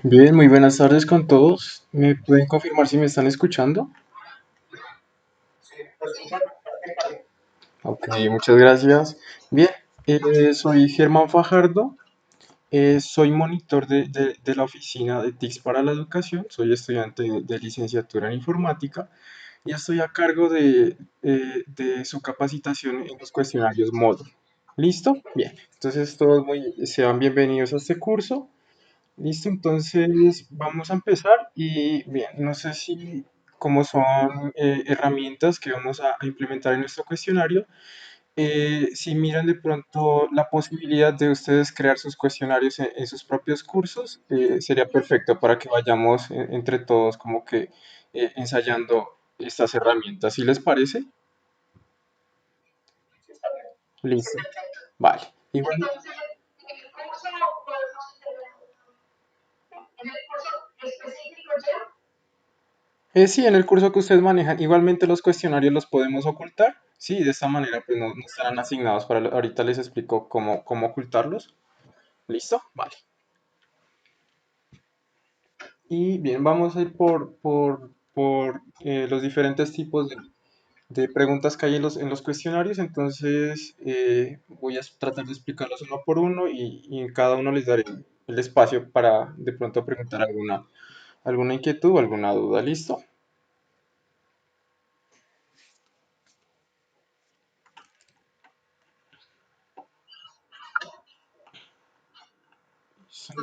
Bien, muy buenas tardes con todos. ¿Me pueden confirmar si me están escuchando? Ok, muchas gracias. Bien, soy Germán Fajardo, soy monitor de la oficina de TICS para la educación, soy estudiante de licenciatura en informática y estoy a cargo de su capacitación en los cuestionarios módulo. ¿Listo? Bien, entonces todos sean bienvenidos a este curso. Listo, entonces vamos a empezar y bien, no sé si como son herramientas que vamos a implementar en nuestro cuestionario, si miran de pronto la posibilidad de ustedes crear sus cuestionarios en sus propios cursos, sería perfecto para que vayamos entre todos como que ensayando estas herramientas. ¿Sí les parece? Listo. Vale. Igual, sí, en el curso que ustedes manejan, igualmente los cuestionarios los podemos ocultar. Sí, de esta manera pues no estarán asignados para... Ahorita les explico cómo ocultarlos. ¿Listo? Vale. Y bien, vamos a ir por los diferentes tipos de preguntas que hay en los cuestionarios. Entonces voy a tratar de explicarlos uno por uno y en cada uno les daré el espacio para de pronto preguntar alguna inquietud o alguna duda. ¿Listo? Sí.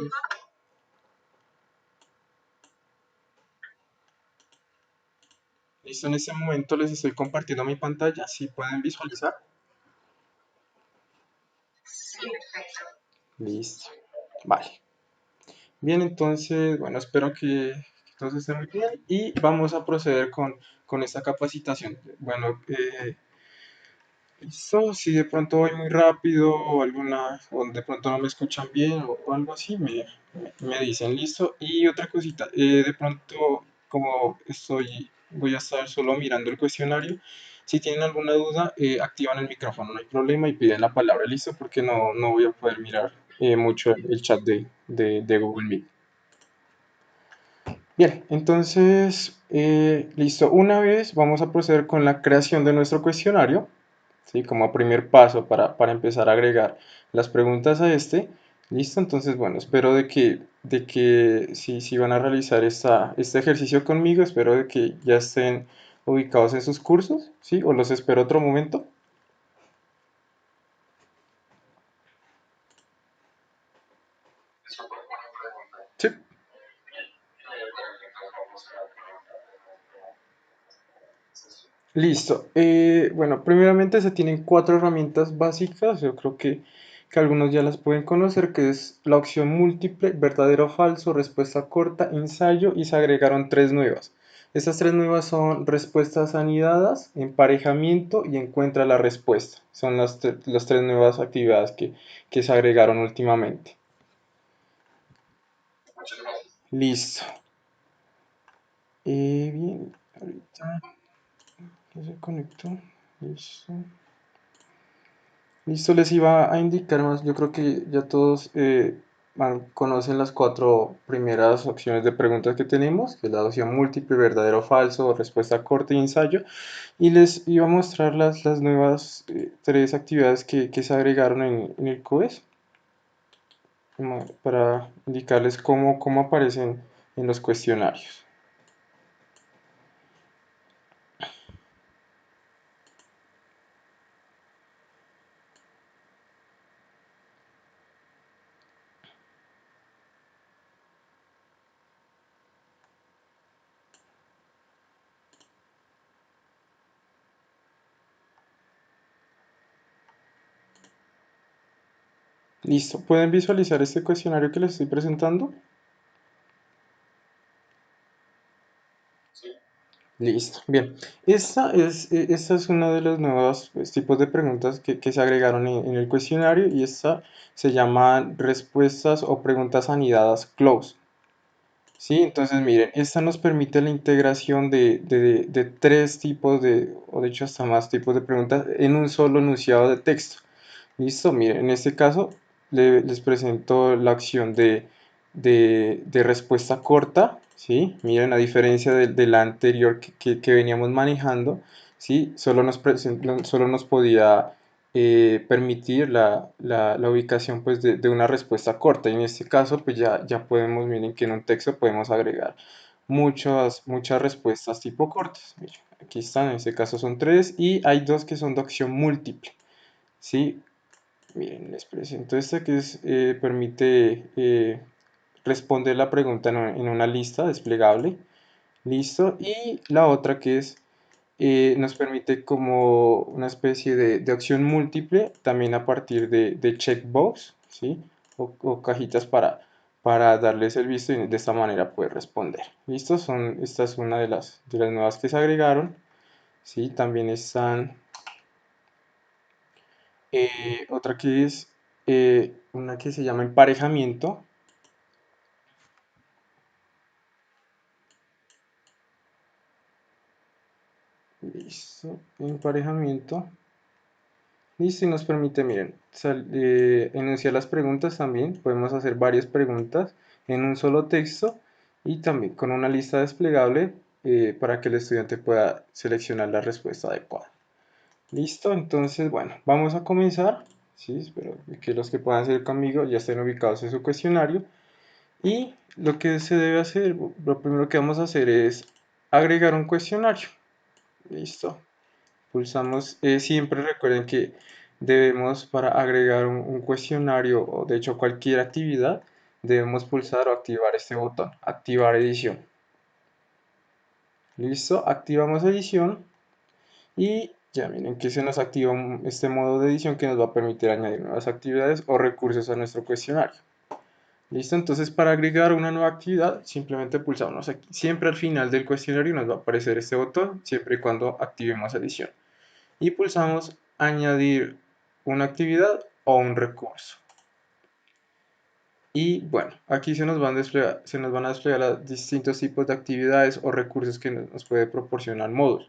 Listo, en este momento les estoy compartiendo mi pantalla, si pueden visualizar. Listo. Vale. Bien, entonces, bueno, espero que todos estén muy bien y vamos a proceder con esta capacitación. Bueno, listo, si de pronto voy muy rápido o de pronto no me escuchan bien o algo así, me dicen listo. Y otra cosita, de pronto como voy a estar solo mirando el cuestionario, si tienen alguna duda, activan el micrófono, no hay problema y piden la palabra, listo, porque no voy a poder mirar mucho el chat de Google Meet. Bien, entonces, listo. Una vez vamos a proceder con la creación de nuestro cuestionario, ¿sí? Como primer paso para empezar a agregar las preguntas a este. Listo, entonces, bueno, espero de que si van a realizar este ejercicio conmigo, espero de que ya estén ubicados en sus cursos, ¿sí? O los espero otro momento. Sí. Listo. Bueno, primeramente se tienen cuatro herramientas básicas, yo creo que algunos ya las pueden conocer, que es la opción múltiple, verdadero o falso, respuesta corta, ensayo y se agregaron tres nuevas. Estas tres nuevas son respuestas anidadas, emparejamiento y encuentra la respuesta. Son las tres nuevas actividades que se agregaron últimamente. Listo. Bien, ahorita ya se conectó. Listo. Listo, les iba a indicar más. Yo creo que ya todos conocen las cuatro primeras opciones de preguntas que tenemos, que es la opción múltiple, verdadero o falso, respuesta corta y ensayo. Y les iba a mostrar las nuevas tres actividades que se agregaron en el quiz, para indicarles cómo aparecen en los cuestionarios. Listo, ¿pueden visualizar este cuestionario que les estoy presentando? Listo, bien. Esta es una de los nuevos pues, tipos de preguntas que se agregaron en el cuestionario y esta se llama respuestas o preguntas anidadas close. Sí, entonces miren, esta nos permite la integración de tres tipos o de hecho hasta más tipos de preguntas en un solo enunciado de texto. Listo, miren, en este caso les presento la opción de respuesta corta, ¿sí? Miren, a diferencia de la anterior que veníamos manejando, ¿sí? Solo nos podía permitir la ubicación pues, de una respuesta corta. Y en este caso, pues ya podemos, miren que en un texto podemos agregar muchas respuestas tipo cortas. Miren, aquí están, en este caso son tres y hay dos que son de opción múltiple, ¿sí? Miren, les presento esta que permite responder la pregunta en una lista desplegable. Listo. Y la otra que nos permite como una especie de opción múltiple, también a partir de checkbox, ¿sí? O cajitas para darles el visto y de esta manera poder responder. ¿Listo? Esta es una de las nuevas que se agregaron. ¿Sí? También están otra que es una que se llama emparejamiento. Listo, emparejamiento. Listo, y nos permite, miren, enunciar las preguntas también. Podemos hacer varias preguntas en un solo texto y también con una lista desplegable para que el estudiante pueda seleccionar la respuesta adecuada. Listo, entonces, bueno, vamos a comenzar. Sí, espero que los que puedan seguir conmigo ya estén ubicados en su cuestionario. Y lo que se debe hacer, lo primero que vamos a hacer es agregar un cuestionario. Listo. Pulsamos, siempre recuerden que debemos para agregar un cuestionario o de hecho cualquier actividad, debemos pulsar o activar este botón, activar edición. Listo, activamos edición y ya miren que se nos activa este modo de edición que nos va a permitir añadir nuevas actividades o recursos a nuestro cuestionario. Listo, entonces para agregar una nueva actividad simplemente pulsamos aquí. Siempre al final del cuestionario nos va a aparecer este botón, siempre y cuando activemos edición. Y pulsamos añadir una actividad o un recurso. Y bueno, aquí se nos van a desplegar los distintos tipos de actividades o recursos que nos puede proporcionar Moodle.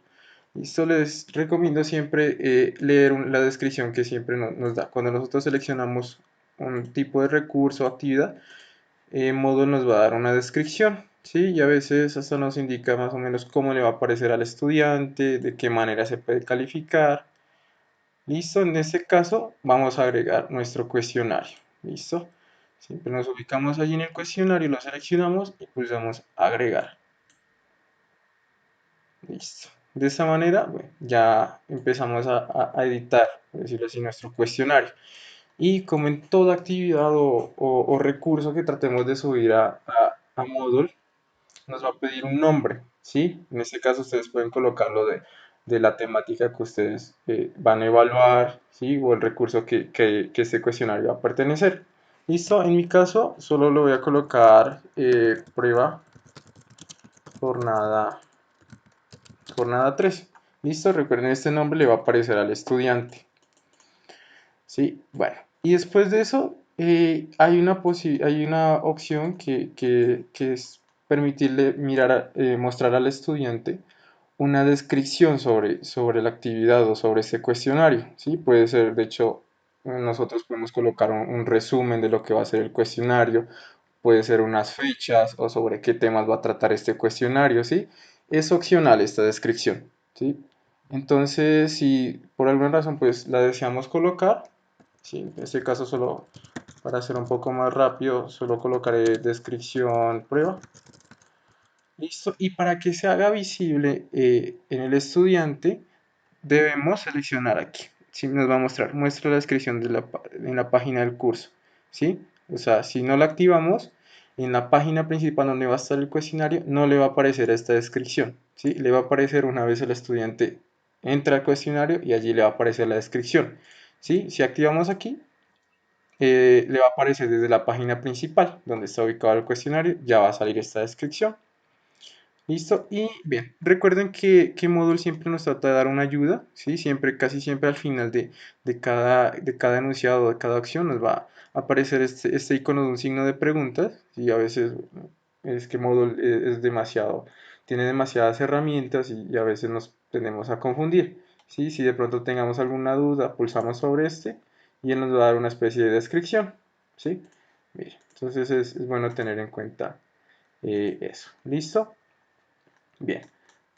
Listo, les recomiendo siempre leer la descripción que siempre nos da. Cuando nosotros seleccionamos un tipo de recurso o actividad, Moodle nos va a dar una descripción, ¿sí? Y a veces hasta nos indica más o menos cómo le va a aparecer al estudiante, de qué manera se puede calificar. Listo, en este caso vamos a agregar nuestro cuestionario. Listo. Siempre nos ubicamos allí en el cuestionario, lo seleccionamos y pulsamos agregar. Listo. De esta manera, bueno, ya empezamos a editar, por decirlo así, nuestro cuestionario. Y como en toda actividad o recurso que tratemos de subir a Moodle, nos va a pedir un nombre, ¿sí? En este caso ustedes pueden colocarlo de la temática que ustedes van a evaluar, ¿sí? O el recurso que este cuestionario va a pertenecer. Listo, en mi caso solo le voy a colocar prueba jornada, jornada 3. Listo, recuerden este nombre le va a aparecer al estudiante. Sí, bueno, y después de eso hay una opción que es permitirle mostrar al estudiante una descripción sobre la actividad o sobre ese cuestionario, ¿sí? Puede ser, de hecho, nosotros podemos colocar un resumen de lo que va a ser el cuestionario, puede ser unas fechas o sobre qué temas va a tratar este cuestionario, ¿sí? Es opcional esta descripción, ¿sí? Entonces, si por alguna razón pues la deseamos colocar, ¿sí? En este caso solo para hacer un poco más rápido, solo colocaré descripción prueba. Listo. Y para que se haga visible en el estudiante, debemos seleccionar aquí. Sí, nos va a mostrar, muestra la descripción en la página del curso. ¿Sí? O sea, si no la activamos, en la página principal donde va a estar el cuestionario, no le va a aparecer esta descripción. ¿Sí? Le va a aparecer una vez el estudiante entra al cuestionario y allí le va a aparecer la descripción. ¿Sí? Si activamos aquí, le va a aparecer desde la página principal donde está ubicado el cuestionario, ya va a salir esta descripción. Listo, y bien, recuerden que Moodle siempre nos trata de dar una ayuda, ¿sí? Siempre, casi siempre al final de cada enunciado, de cada acción, nos va a aparecer este icono de un signo de preguntas, y a veces es que Moodle tiene demasiadas herramientas y a veces nos tendemos a confundir, ¿sí? Si de pronto tengamos alguna duda, pulsamos sobre este y él nos va a dar una especie de descripción, ¿sí? Mire, entonces es bueno tener en cuenta eso. ¿Listo? Bien,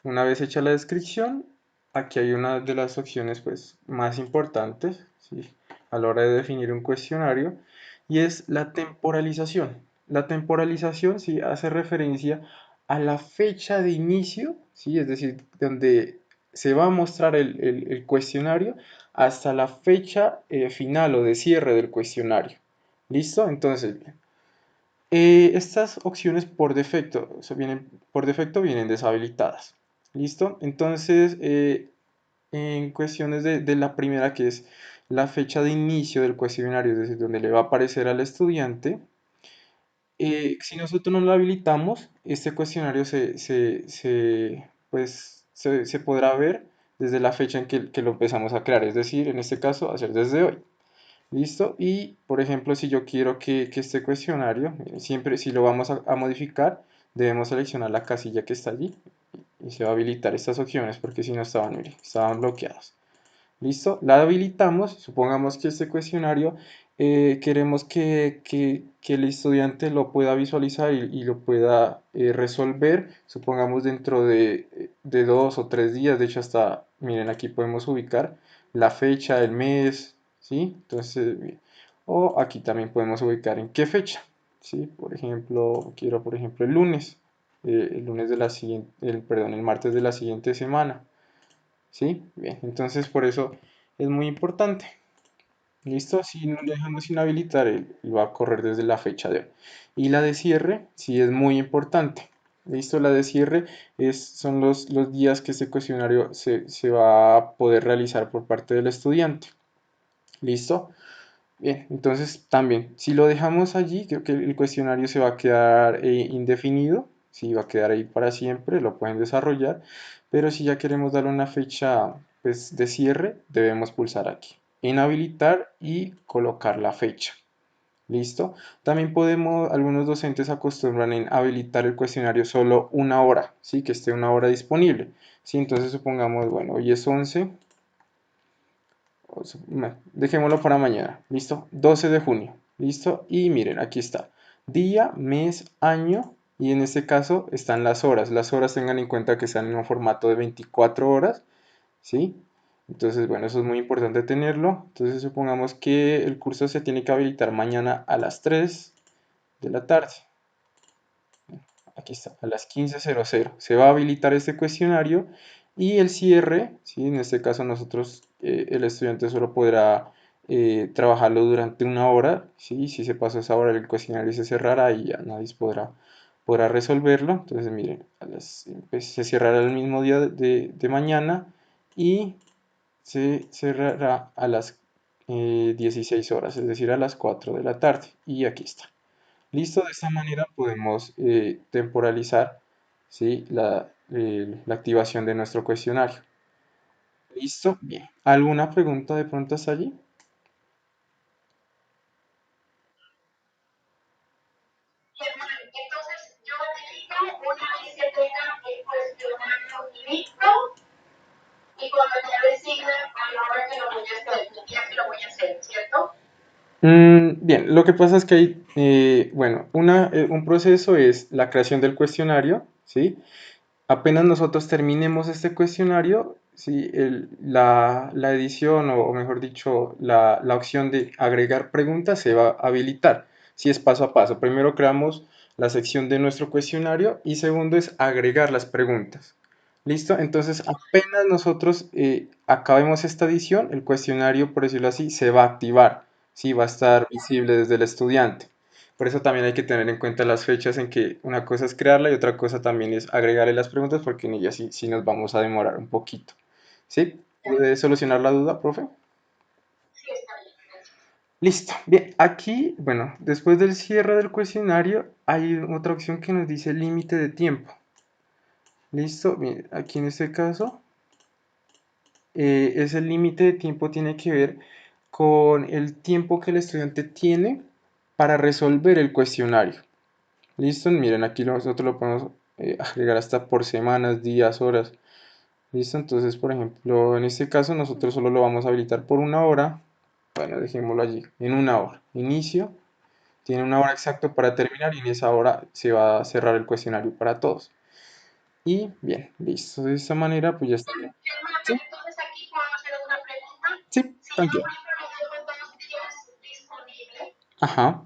una vez hecha la descripción, aquí hay una de las opciones pues, más importantes, ¿sí? A la hora de definir un cuestionario, y es la temporalización. La temporalización sí hace referencia a la fecha de inicio, ¿sí? Es decir, donde se va a mostrar el cuestionario hasta la fecha final o de cierre del cuestionario. ¿Listo? Entonces, bien. Estas opciones por defecto, o sea, por defecto vienen deshabilitadas. ¿Listo? Entonces, en cuestiones de la primera, que es la fecha de inicio del cuestionario, es decir, donde le va a aparecer al estudiante, si nosotros no lo habilitamos, este cuestionario se podrá ver desde la fecha en que lo empezamos a crear, es decir, en este caso, hacer desde hoy. ¿Listo? Y, por ejemplo, si yo quiero que este cuestionario, siempre si lo vamos a modificar, debemos seleccionar la casilla que está allí y se va a habilitar estas opciones porque si no estaban, mire, estaban bloqueadas. ¿Listo? La habilitamos. Supongamos que este cuestionario queremos que el estudiante lo pueda visualizar y lo pueda resolver. Supongamos dentro de 2 o 3 días. De hecho, hasta, miren, aquí podemos ubicar la fecha, el mes, ¿sí? Entonces, o aquí también podemos ubicar en qué fecha, ¿sí? Por ejemplo, quiero, por ejemplo, el lunes de la siguiente, perdón, el martes de la siguiente semana. ¿Sí? Bien, entonces por eso es muy importante. ¿Listo? Si no lo dejamos sin habilitar, él va a correr desde la fecha de hoy. Y la de cierre, sí es muy importante. ¿Listo? La de cierre son los días que este cuestionario se va a poder realizar por parte del estudiante. ¿Listo? Bien, entonces también, si lo dejamos allí, creo que el cuestionario se va a quedar indefinido, si va a quedar ahí para siempre, lo pueden desarrollar, pero si ya queremos darle una fecha pues, de cierre, debemos pulsar aquí, inhabilitar y colocar la fecha. ¿Listo? También algunos docentes acostumbran en habilitar el cuestionario solo una hora, ¿sí? Que esté una hora disponible. ¿Sí? Entonces supongamos, bueno, hoy es 11. Dejémoslo para mañana, ¿listo? 12 de junio, ¿listo? Y miren, aquí está, día, mes, año, y en este caso están las horas. Las horas tengan en cuenta que están en un formato de 24 horas, ¿sí? Entonces, bueno, eso es muy importante tenerlo. Entonces, supongamos que el curso se tiene que habilitar mañana a las 3 de la tarde. Aquí está, a las 15:00. Se va a habilitar este cuestionario y el cierre, ¿sí? En este caso nosotros, el estudiante solo podrá trabajarlo durante una hora, ¿sí? Si se pasó esa hora el cuestionario se cerrará y ya nadie podrá resolverlo. Entonces miren, pues, se cerrará el mismo día de mañana y se cerrará a las 16 horas, es decir, a las 4 de la tarde. Y aquí está. Listo, de esta manera podemos temporalizar, ¿sí? La activación de nuestro cuestionario. ¿Listo? Bien. ¿Alguna pregunta de pronto hasta allí? Entonces, yo necesito una vez que tenga el cuestionario listo y cuando ya decida a la hora que lo voy a hacer, el día que lo voy a hacer, ¿cierto? Bien, lo que pasa es que hay, bueno, un proceso es la creación del cuestionario, ¿sí? Apenas nosotros terminemos este cuestionario, ¿sí? La edición, o mejor dicho, la opción de agregar preguntas se va a habilitar, si es paso a paso. Primero creamos la sección de nuestro cuestionario y segundo es agregar las preguntas. ¿Listo? Entonces, apenas nosotros acabemos esta edición, el cuestionario, por decirlo así, se va a activar, ¿sí? Va a estar visible desde el estudiante. Por eso también hay que tener en cuenta las fechas en que una cosa es crearla y otra cosa también es agregarle las preguntas porque en ellas sí nos vamos a demorar un poquito. ¿Sí? ¿Puede solucionar la duda, profe? Sí, está bien, gracias. Listo. Bien, aquí, bueno, después del cierre del cuestionario hay otra opción que nos dice límite de tiempo. Listo. Bien, aquí en este caso, ese límite de tiempo tiene que ver con el tiempo que el estudiante tiene para resolver el cuestionario. Listo, miren, aquí nosotros lo podemos agregar hasta por semanas, días, horas. Listo, entonces, por ejemplo, en este caso nosotros solo lo vamos a habilitar por una hora. Bueno, dejémoslo allí, en una hora. Inicio. Tiene una hora exacta para terminar y en esa hora se va a cerrar el cuestionario para todos. Y bien, listo. De esta manera, pues ya está. Sí, Entonces aquí puedo hacer una pregunta. sí, Si yo, tranquilo. por ejemplo, lo dejo 2 días disponible, Ajá.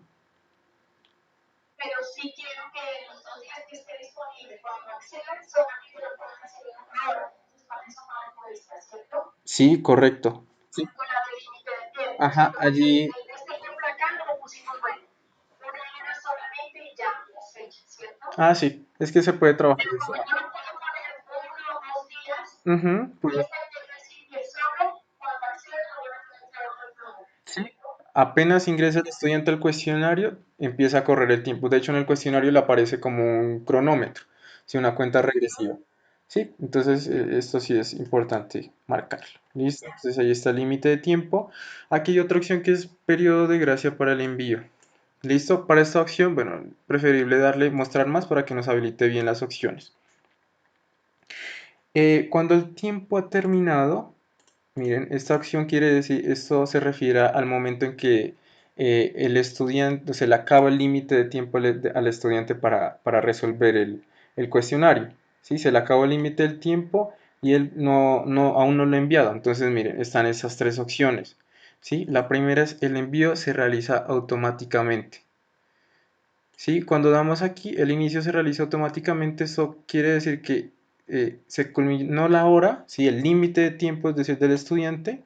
pero sí quiero que los 2 días que esté disponible cuando accedan solamente lo puedan hacer en una hora. Entonces, para eso no lo puede estar, ¿cierto? Sí, correcto. Sí. Con la de límite de tiempo, Ajá, ¿cierto? Porque allí. este ejemplo acá lo pusimos, bueno, una hora solamente y ya, las fechas, ¿cierto? Ah, sí, es que se puede trabajar Pero de como esa. yo lo puedo poner 1 o 2 días, Ujú, pues, esta quiere decir que solo cuando acceda lo van a poder trabajar todo, sí. ¿cierto? Apenas ingresa el estudiante al cuestionario, empieza a correr el tiempo. De hecho, en el cuestionario le aparece como un cronómetro, sí, una cuenta regresiva. Sí, entonces esto sí es importante marcarlo. ¿Listo? Entonces ahí está el límite de tiempo. Aquí hay otra opción que es periodo de gracia para el envío. ¿Listo? Para esta opción, bueno, preferible darle mostrar más para que nos habilite bien las opciones. Cuando el tiempo ha terminado, miren, esta opción quiere decir, esto se refiere al momento en que el estudiante, se le acaba el límite de tiempo al estudiante para resolver el cuestionario. ¿Sí? Se le acabó el límite del tiempo y él aún no lo ha enviado. Entonces, miren, están esas tres opciones. ¿Sí? La primera es el envío se realiza automáticamente. ¿Sí? Cuando damos aquí, el inicio se realiza automáticamente. Eso quiere decir que se culminó la hora, ¿sí? El límite de tiempo, es decir, del estudiante,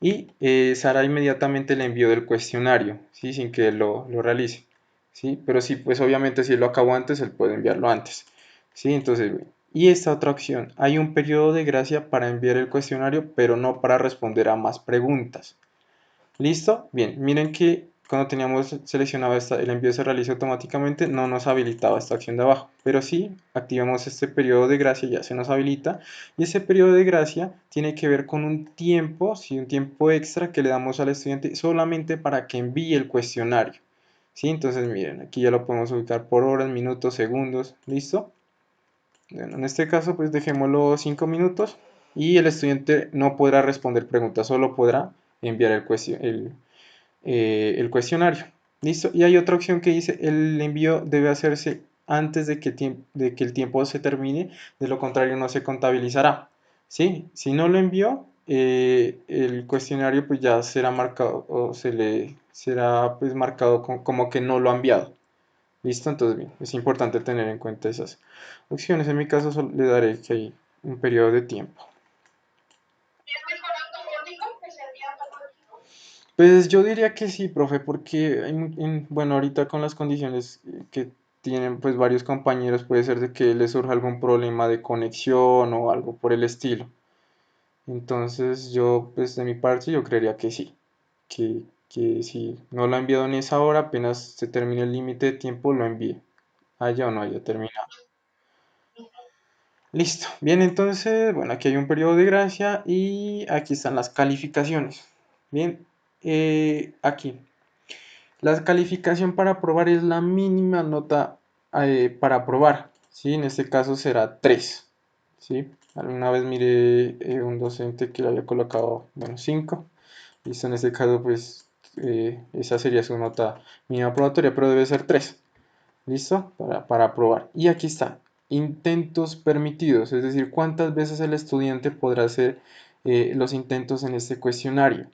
y se hará inmediatamente el envío del cuestionario, ¿sí? Sin que él lo realice, ¿sí? Pero sí, pues obviamente si él lo acabó antes, él puede enviarlo antes, ¿sí? Entonces, y esta otra opción, hay un periodo de gracia para enviar el cuestionario, pero no para responder a más preguntas. ¿Listo? Bien, miren que cuando teníamos seleccionado el envío se realiza automáticamente, no nos habilitaba esta opción de abajo, pero si activamos este periodo de gracia ya se nos habilita y ese periodo de gracia tiene que ver con un tiempo, sí, un tiempo extra que le damos al estudiante solamente para que envíe el cuestionario. ¿Sí? Entonces miren, aquí ya lo podemos ubicar por horas, minutos, segundos, ¿listo? Bueno, en este caso pues dejémoslo 5 minutos y el estudiante no podrá responder preguntas, solo podrá enviar el cuestionario. ¿Listo? Y hay otra opción que dice el envío debe hacerse antes de que el tiempo se termine, de lo contrario no se contabilizará. ¿Sí? Si no lo envió, el cuestionario pues ya será marcado o se le será pues marcado como que no lo ha enviado. ¿Listo? Entonces bien, es importante tener en cuenta esas opciones. En mi caso le daré que hay un periodo de tiempo. Y es mejor automático que se envía automático. Pues yo diría que sí, profe, porque bueno, ahorita con las condiciones que tienen pues varios compañeros, puede ser de que les surja algún problema de conexión o algo por el estilo. Entonces yo, pues de mi parte, yo creería que sí, que si no lo ha enviado en esa hora, apenas se termine el límite de tiempo, lo envíe, haya o no haya terminado. Listo. Bien, entonces, bueno, aquí hay un periodo de gracia y aquí están las calificaciones. Bien, aquí. La calificación para aprobar es la mínima nota para aprobar, ¿sí? En este caso será 3, ¿sí? Alguna vez miré un docente que le había colocado, bueno, 5. Listo, en este caso, pues, esa sería su nota mínima aprobatoria, pero debe ser 3. ¿Listo? Para aprobar. Y aquí está, intentos permitidos, es decir, cuántas veces el estudiante podrá hacer los intentos en este cuestionario.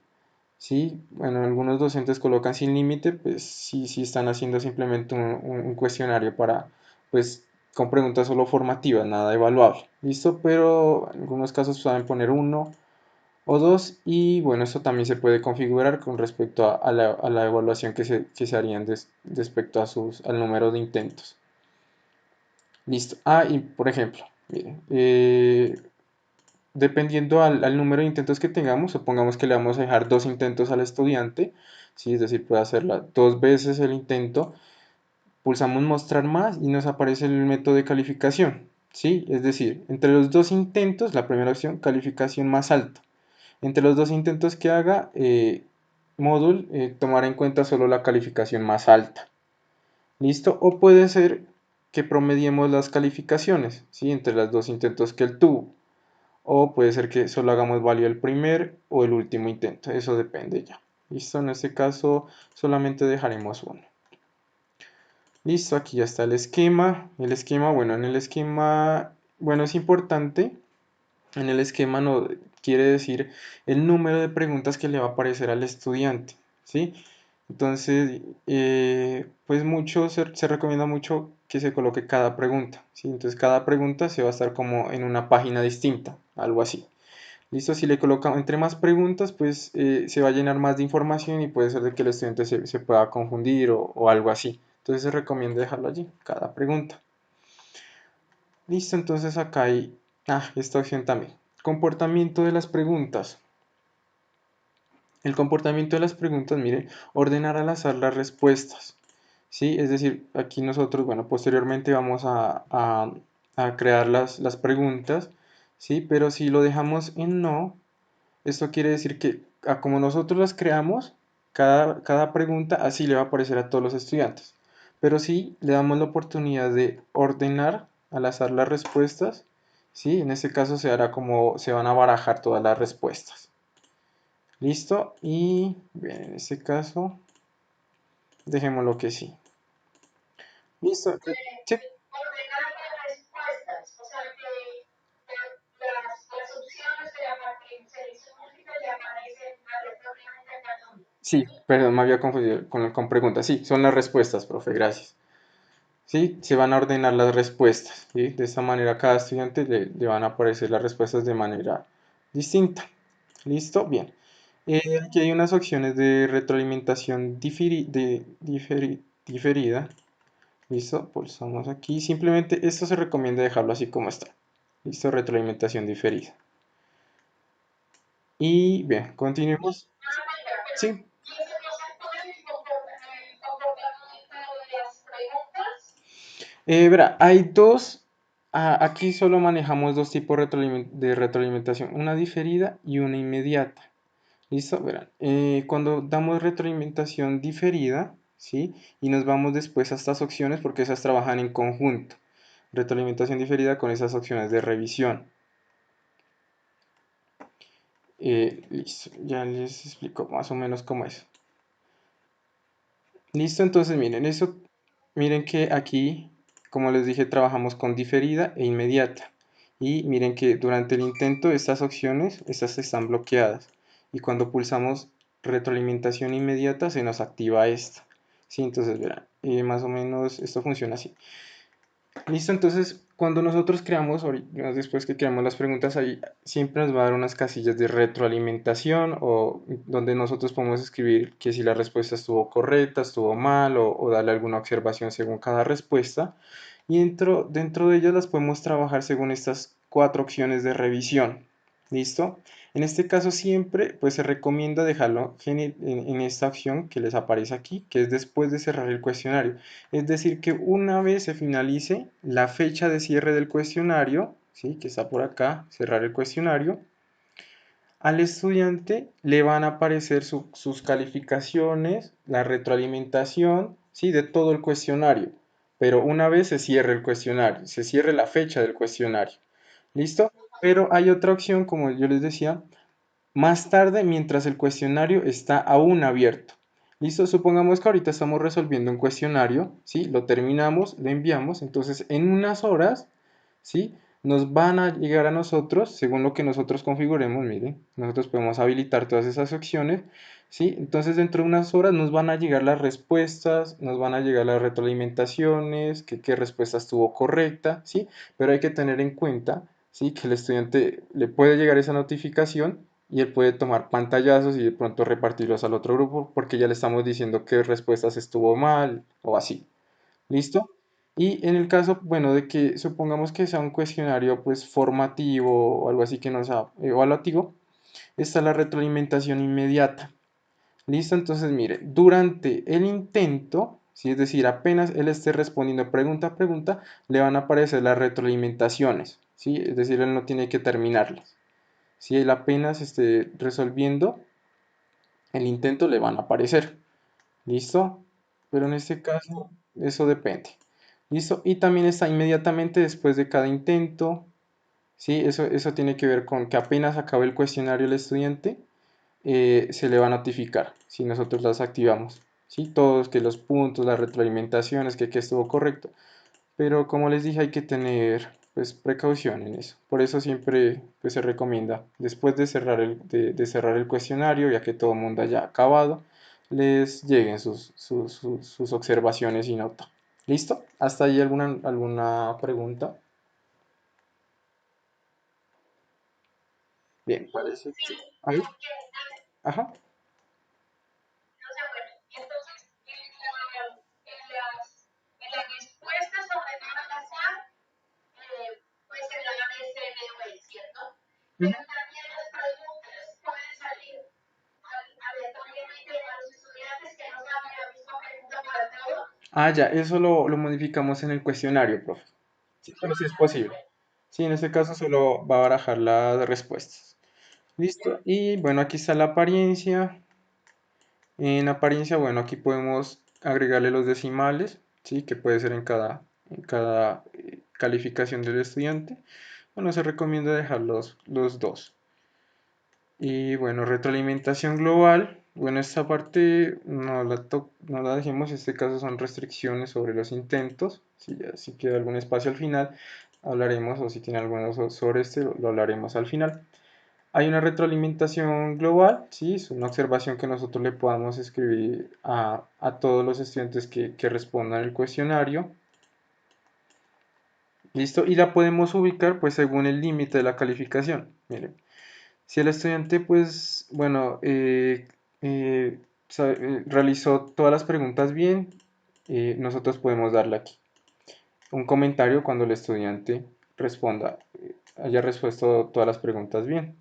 Sí, bueno, algunos docentes colocan sin límite, pues sí, sí están haciendo simplemente un cuestionario para, pues, con preguntas solo formativas, nada evaluable, ¿listo? Pero en algunos casos saben poner uno o dos y bueno, eso también se puede configurar con respecto a la evaluación que se harían respecto al número de intentos. Listo. Ah, y por ejemplo, miren, dependiendo al número de intentos que tengamos, supongamos que le vamos a dejar 2 intentos al estudiante, ¿sí? Es decir, puede hacerla 2 veces el intento, pulsamos mostrar más y nos aparece el método de calificación, ¿sí? Es decir, entre los 2 intentos, la primera opción, calificación más alta. Entre los 2 intentos que haga, Moodle tomará en cuenta solo la calificación más alta. ¿Listo? O puede ser que promediemos las calificaciones, ¿sí? Entre los 2 intentos que él tuvo. O puede ser que solo hagamos válido el primer o el último intento. Eso depende ya. ¿Listo? En este caso solamente dejaremos uno. Listo, aquí ya está el esquema. El esquema, bueno, en el esquema, bueno, es importante. En el esquema no quiere decir el número de preguntas que le va a aparecer al estudiante, ¿sí? Entonces, pues se recomienda mucho que se coloque cada pregunta, ¿sí? Entonces, cada pregunta se va a estar como en una página distinta, algo así. Listo, si le colocamos entre más preguntas, pues se va a llenar más de información y puede ser de que el estudiante se pueda confundir o algo así. Entonces, se recomienda dejarlo allí, cada pregunta. Listo, entonces acá hay, esta opción también. Comportamiento de las preguntas. El comportamiento de las preguntas, mire, ordenar al azar las respuestas. ¿Sí? Es decir, aquí nosotros, bueno, posteriormente vamos a crear las preguntas, ¿sí? Pero si lo dejamos en no, esto quiere decir que como nosotros las creamos, cada pregunta así le va a aparecer a todos los estudiantes. Pero si le damos la oportunidad de ordenar al azar las respuestas, ¿sí? En este caso se hará como se van a barajar todas las respuestas. ¿Listo? Y bien, en este caso, dejémoslo que sí. ¿Listo? Sí. Ordenar las respuestas, o sea que las opciones de la selección múltiple le aparecen aleatoriamente a cada uno. Sí, perdón, me había confundido con preguntas. Sí, son las respuestas, profe, gracias. Sí, se van a ordenar las respuestas, ¿sí? De esta manera a cada estudiante le van a aparecer las respuestas de manera distinta. ¿Listo? Bien. Aquí hay unas opciones de retroalimentación diferida. ¿Listo? Pulsamos aquí. Simplemente esto se recomienda dejarlo así como está. ¿Listo? Retroalimentación diferida. Y bien, continuemos. Sí. ¿Y eso no se puede el comportamiento de las preguntas? Verá, hay dos. Aquí solo manejamos dos tipos de retroalimentación, una diferida y una inmediata. ¿Listo? Verán, cuando damos retroalimentación diferida, ¿sí? Y nos vamos después a estas opciones porque esas trabajan en conjunto. Retroalimentación diferida con esas opciones de revisión. Listo, ya les explico más o menos cómo es. Listo, entonces miren, miren que aquí, como les dije, trabajamos con diferida e inmediata. Y miren que durante el intento estas opciones, estas están bloqueadas. Y cuando pulsamos retroalimentación inmediata se nos activa esta. Sí, entonces verán, más o menos esto funciona así. Listo, entonces cuando nosotros creamos, después que creamos las preguntas ahí, siempre nos va a dar unas casillas de retroalimentación o donde nosotros podemos escribir que si la respuesta estuvo correcta, estuvo mal o darle alguna observación según cada respuesta. Y dentro de ellas las podemos trabajar según estas cuatro opciones de revisión. ¿Listo? En este caso siempre pues se recomienda dejarlo en esta opción que les aparece aquí, que es después de cerrar el cuestionario. Es decir, que una vez se finalice la fecha de cierre del cuestionario, ¿sí? Que está por acá, cerrar el cuestionario, al estudiante le van a aparecer sus calificaciones, la retroalimentación, ¿sí? De todo el cuestionario. Pero una vez se cierre el cuestionario, se cierre la fecha del cuestionario. ¿Listo? Pero hay otra opción, como yo les decía, más tarde mientras el cuestionario está aún abierto. ¿Listo? Supongamos que ahorita estamos resolviendo un cuestionario, ¿sí? Lo terminamos, lo enviamos, entonces en unas horas, ¿sí? Nos van a llegar a nosotros, según lo que nosotros configuremos, miren, nosotros podemos habilitar todas esas opciones, ¿sí? Entonces dentro de unas horas nos van a llegar las respuestas, nos van a llegar las retroalimentaciones, que qué respuesta estuvo correcta, ¿sí? Pero hay que tener en cuenta, ¿sí? Que el estudiante le puede llegar esa notificación y él puede tomar pantallazos y de pronto repartirlos al otro grupo porque ya le estamos diciendo qué respuestas estuvo mal o así. ¿Listo? Y en el caso, bueno, de que supongamos que sea un cuestionario pues formativo o algo así que no sea evaluativo, está la retroalimentación inmediata. ¿Listo? Entonces, mire, durante el intento, si es decir, apenas él esté respondiendo pregunta a pregunta, le van a aparecer las retroalimentaciones, ¿sí? Es decir, él no tiene que terminarlas. Si él apenas esté resolviendo el intento, le van a aparecer. ¿Listo? Pero en este caso, eso depende. ¿Listo? Y también está inmediatamente después de cada intento. ¿Sí? Eso tiene que ver con que apenas acabe el cuestionario el estudiante, se le va a notificar si nosotros las activamos. ¿sí? Todos, que los puntos, las retroalimentaciones, que estuvo correcto. Pero como les dije, hay que tener pues precaución en eso. Por eso siempre pues, se recomienda, después de cerrar el cuestionario, ya que todo el mundo haya acabado, les lleguen sus observaciones y nota. ¿Listo? ¿Hasta ahí alguna pregunta? Bien, parece Sí, que... A ver, porque, ajá. o sea, bueno, entonces en las respuestas sobre todo al azar, pues en la ABCDE, ¿cierto? Ujú. Pero también las preguntas pueden salir aleatoriamente a los estudiantes que no saben la misma pregunta para todos. Ah, ya, eso lo modificamos en el cuestionario, profe. Sí, pero sí es posible. Sí, en este caso solo va a barajar las respuestas. Listo. Y bueno, aquí está la apariencia. En apariencia, bueno, aquí podemos agregarle los decimales, ¿sí? Que puede ser en cada calificación del estudiante. Bueno, se recomienda dejar los dos. Y bueno, retroalimentación global. Bueno, esta parte no la dejemos, en este caso son restricciones sobre los intentos. Si queda algún espacio al final, hablaremos, o si tiene alguno sobre este, lo hablaremos al final. Hay una retroalimentación global, ¿sí? Es una observación que nosotros le podamos escribir a todos los estudiantes que respondan el cuestionario. ¿Listo? Y la podemos ubicar pues según el límite de la calificación. Miren, si el estudiante pues, bueno, realizó todas las preguntas bien, nosotros podemos darle aquí un comentario cuando el estudiante responda, haya resuelto todas las preguntas bien.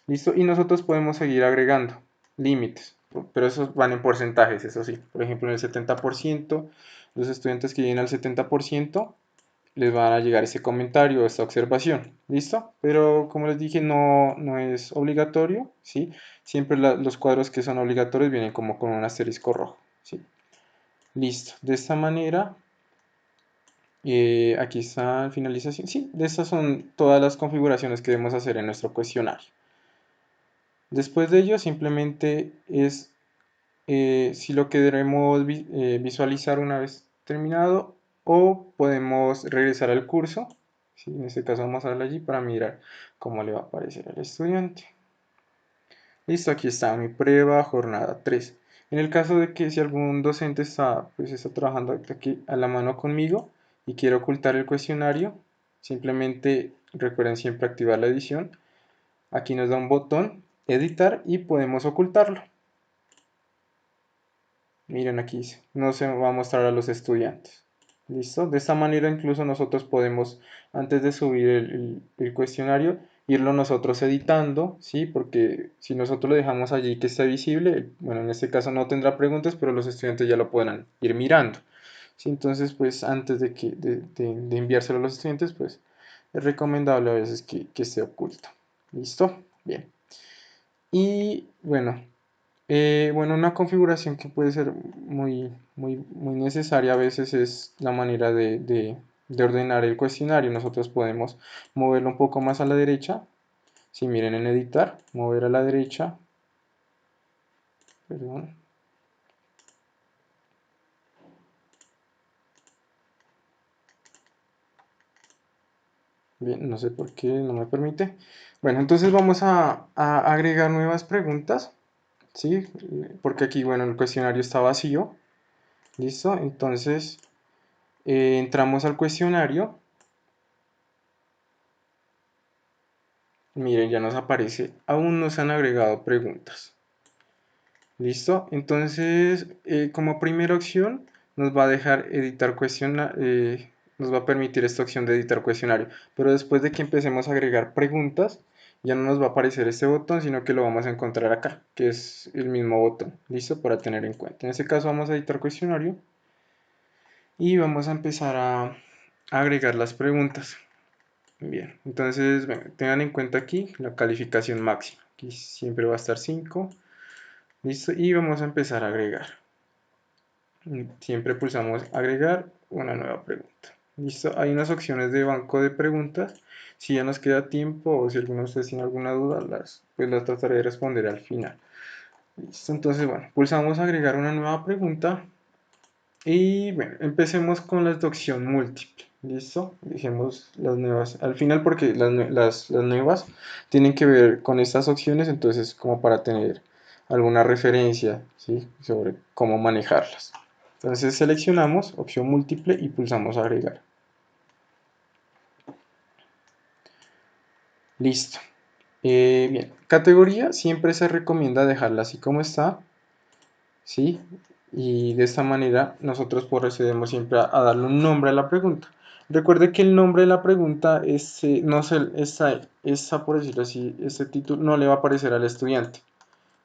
¿Listo? Y nosotros podemos seguir agregando límites, pero esos van en porcentajes, eso sí. Por ejemplo, en el 70%, los estudiantes que lleguen al 70% les van a llegar ese comentario, esta observación. ¿Listo? Pero como les dije, no es obligatorio, ¿sí? Siempre los cuadros que son obligatorios vienen como con un asterisco rojo, ¿sí? Listo. De esta manera, aquí está finalización. Sí, de estas son todas las configuraciones que debemos hacer en nuestro cuestionario. Después de ello, simplemente es si lo queremos visualizar una vez terminado o podemos regresar al curso. ¿Sí? En este caso vamos a darle allí para mirar cómo le va a aparecer al estudiante. Listo, aquí está mi prueba, jornada 3. En el caso de que si algún docente está trabajando aquí a la mano conmigo y quiere ocultar el cuestionario, simplemente recuerden siempre activar la edición. Aquí nos da un botón, editar, y podemos ocultarlo. Miren aquí, no se va a mostrar a los estudiantes. ¿Listo? De esta manera incluso nosotros podemos, antes de subir el cuestionario, irlo nosotros editando, ¿sí? Porque si nosotros lo dejamos allí que esté visible, bueno, en este caso no tendrá preguntas, pero los estudiantes ya lo podrán ir mirando. ¿Sí? Entonces, pues antes de enviárselo a los estudiantes, pues es recomendable a veces que esté oculto. ¿Listo? Bien. Y bueno, una configuración que puede ser muy necesaria a veces es la manera de ordenar el cuestionario. Nosotros podemos moverlo un poco más a la derecha. Si miren en editar, mover a la derecha. Perdón. Bien, no sé por qué no me permite. Bueno, entonces vamos a agregar nuevas preguntas, ¿sí? Porque aquí, bueno, el cuestionario está vacío. ¿Listo? Entonces, entramos al cuestionario. Miren, ya nos aparece, aún no se han agregado preguntas. ¿Listo? Entonces, como primera opción, nos va a dejar editar cuestionario, nos va a permitir esta opción de editar cuestionario. Pero después de que empecemos a agregar preguntas, ya no nos va a aparecer este botón, sino que lo vamos a encontrar acá, que es el mismo botón. ¿Listo? Para tener en cuenta. En este caso vamos a editar cuestionario y vamos a empezar a agregar las preguntas. Bien, entonces tengan en cuenta aquí la calificación máxima. Aquí siempre va a estar 5. Listo, y vamos a empezar a agregar. Siempre pulsamos agregar una nueva pregunta. Listo, hay unas opciones de banco de preguntas. Si ya nos queda tiempo o si alguno de ustedes tiene alguna duda, pues las trataré de responder al final. Listo, entonces, bueno, pulsamos agregar una nueva pregunta y bueno, empecemos con la deducción múltiple. ¿Listo? Dejemos las nuevas al final porque las nuevas tienen que ver con estas opciones, entonces como para tener alguna referencia, ¿sí? Sobre cómo manejarlas. Entonces seleccionamos opción múltiple y pulsamos agregar. Listo. Bien, categoría siempre se recomienda dejarla así como está, ¿sí? Y de esta manera nosotros procedemos siempre a darle un nombre a la pregunta. Recuerde que el nombre de la pregunta es, no sé, esa, por decirlo así, este título no le va a aparecer al estudiante,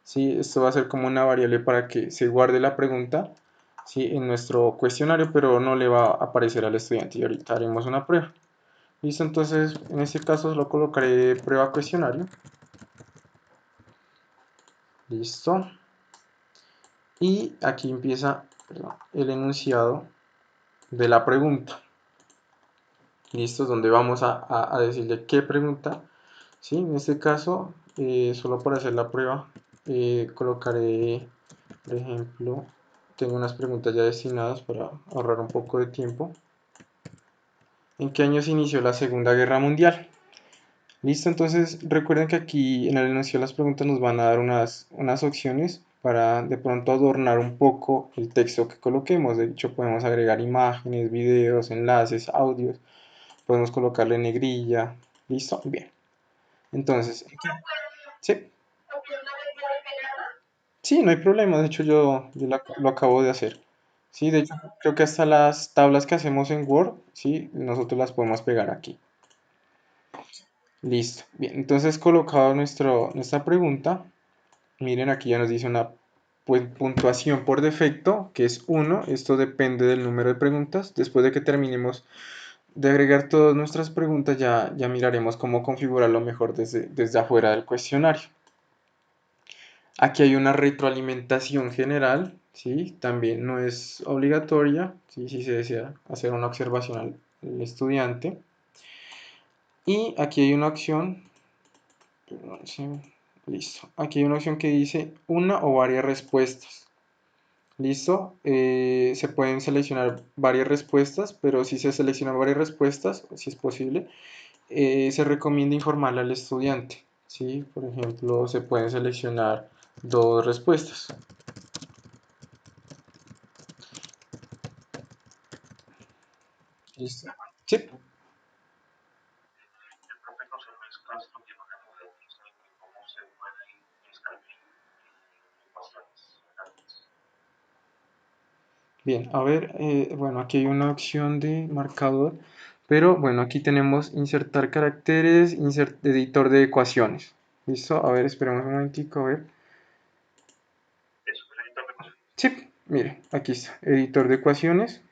¿sí? Esto va a ser como una variable para que se guarde la pregunta, ¿sí? En nuestro cuestionario, pero no le va a aparecer al estudiante. Y ahorita haremos una prueba. Listo, entonces en este caso lo colocaré prueba cuestionario. Listo. Y aquí empieza, perdón, el enunciado de la pregunta. Listo, donde vamos a decirle qué pregunta. ¿Sí? En este caso, solo para hacer la prueba, colocaré, por ejemplo, tengo unas preguntas ya destinadas para ahorrar un poco de tiempo. ¿En qué año se inició la Segunda Guerra Mundial? Listo, entonces recuerden que aquí en el enunciado de las preguntas nos van a dar unas opciones para de pronto adornar un poco el texto que coloquemos. De hecho, podemos agregar imágenes, videos, enlaces, audios. Podemos colocarle negrilla. ¿Listo? Bien. Entonces, sí, sí, no hay problema. De hecho, yo lo acabo de hacer. Sí, de hecho, creo que hasta las tablas que hacemos en Word, sí, nosotros las podemos pegar aquí. Listo. Bien, entonces colocado nuestra pregunta, miren, aquí ya nos dice una pues, puntuación por defecto, que es 1. Esto depende del número de preguntas. Después de que terminemos de agregar todas nuestras preguntas, ya miraremos cómo configurarlo mejor desde afuera del cuestionario. Aquí hay una retroalimentación general, ¿sí? También no es obligatoria, ¿sí? Si se desea hacer una observación al estudiante. Y aquí hay una opción, perdón, sí, listo. Aquí hay una opción que dice una o varias respuestas. ¿Listo? Se pueden seleccionar varias respuestas, pero si se seleccionan varias respuestas, si es posible, se recomienda informarle al estudiante, ¿sí? Por ejemplo, se pueden seleccionar dos respuestas. ¿Listo? Sí. Bien, a ver, bueno, aquí hay una opción de marcador, pero bueno, aquí tenemos insertar caracteres, editor de ecuaciones. ¿Listo? A ver, esperemos un momentico, a ver. Sí, mire, aquí está, editor de ecuaciones.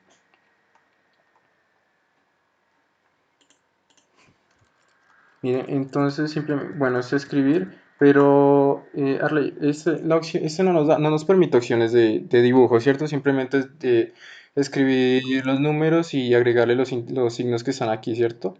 Mire, entonces simplemente, bueno, es escribir, pero Arley, este no nos permite opciones de dibujo, ¿cierto? Simplemente es de escribir los números y agregarle los signos que están aquí, ¿cierto?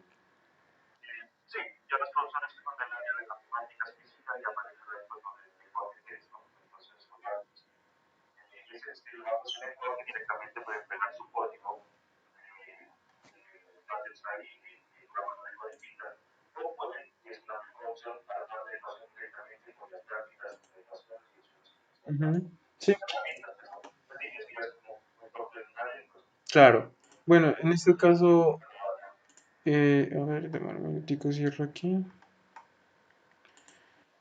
Ujú. Sí, claro. Bueno, en este caso, a ver, déjame un minutico, cierro aquí.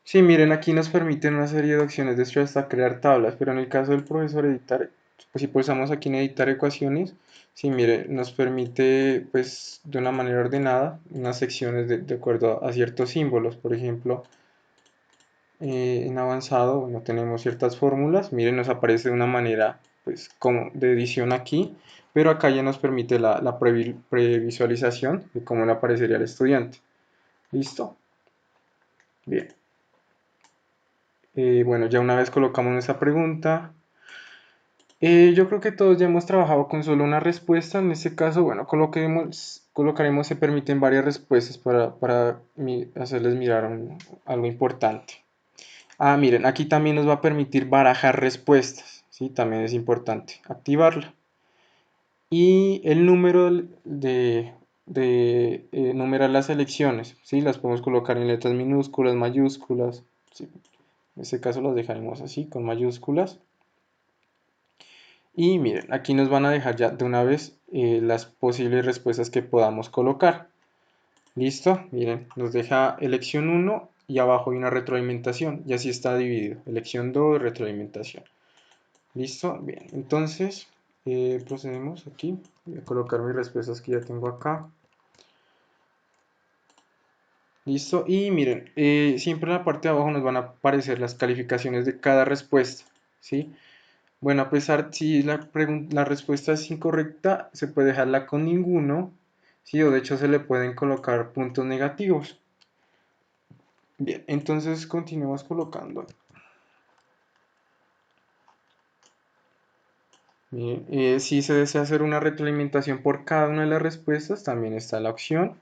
Sí, miren, aquí nos permiten una serie de opciones, de hecho hasta crear tablas, pero en el caso del profesor editar, pues si pulsamos aquí en editar ecuaciones, sí, mire, nos permite, pues, de una manera ordenada, unas secciones de acuerdo a ciertos símbolos, por ejemplo, en avanzado, bueno, tenemos ciertas fórmulas, miren, nos aparece de una manera, pues, como de edición aquí, pero acá ya nos permite la previsualización de cómo le aparecería al estudiante. ¿Listo? Bien. Bueno, ya una vez colocamos esa pregunta, yo creo que todos ya hemos trabajado con solo una respuesta. En este caso, bueno, colocaremos se permiten varias respuestas para hacerles mirar algo importante. Ah, miren, aquí también nos va a permitir barajar respuestas, ¿sí? También es importante activarla. Y el número de numerar las selecciones, ¿sí? Las podemos colocar en letras minúsculas, mayúsculas, ¿sí? En este caso las dejaremos así, con mayúsculas. Y miren, aquí nos van a dejar ya de una vez las posibles respuestas que podamos colocar. ¿Listo? Miren, nos deja elección 1 y abajo hay una retroalimentación. Y así está dividido. Elección 2, retroalimentación. ¿Listo? Bien, entonces procedemos aquí. Voy a colocar mis respuestas que ya tengo acá. ¿Listo? Y miren, siempre en la parte de abajo nos van a aparecer las calificaciones de cada respuesta. ¿Sí? Bueno, a pesar si la respuesta es incorrecta, se puede dejarla con ninguno. ¿Sí? O de hecho se le pueden colocar puntos negativos. Bien, entonces continuamos colocando. Bien, si se desea hacer una retroalimentación por cada una de las respuestas, también está la opción.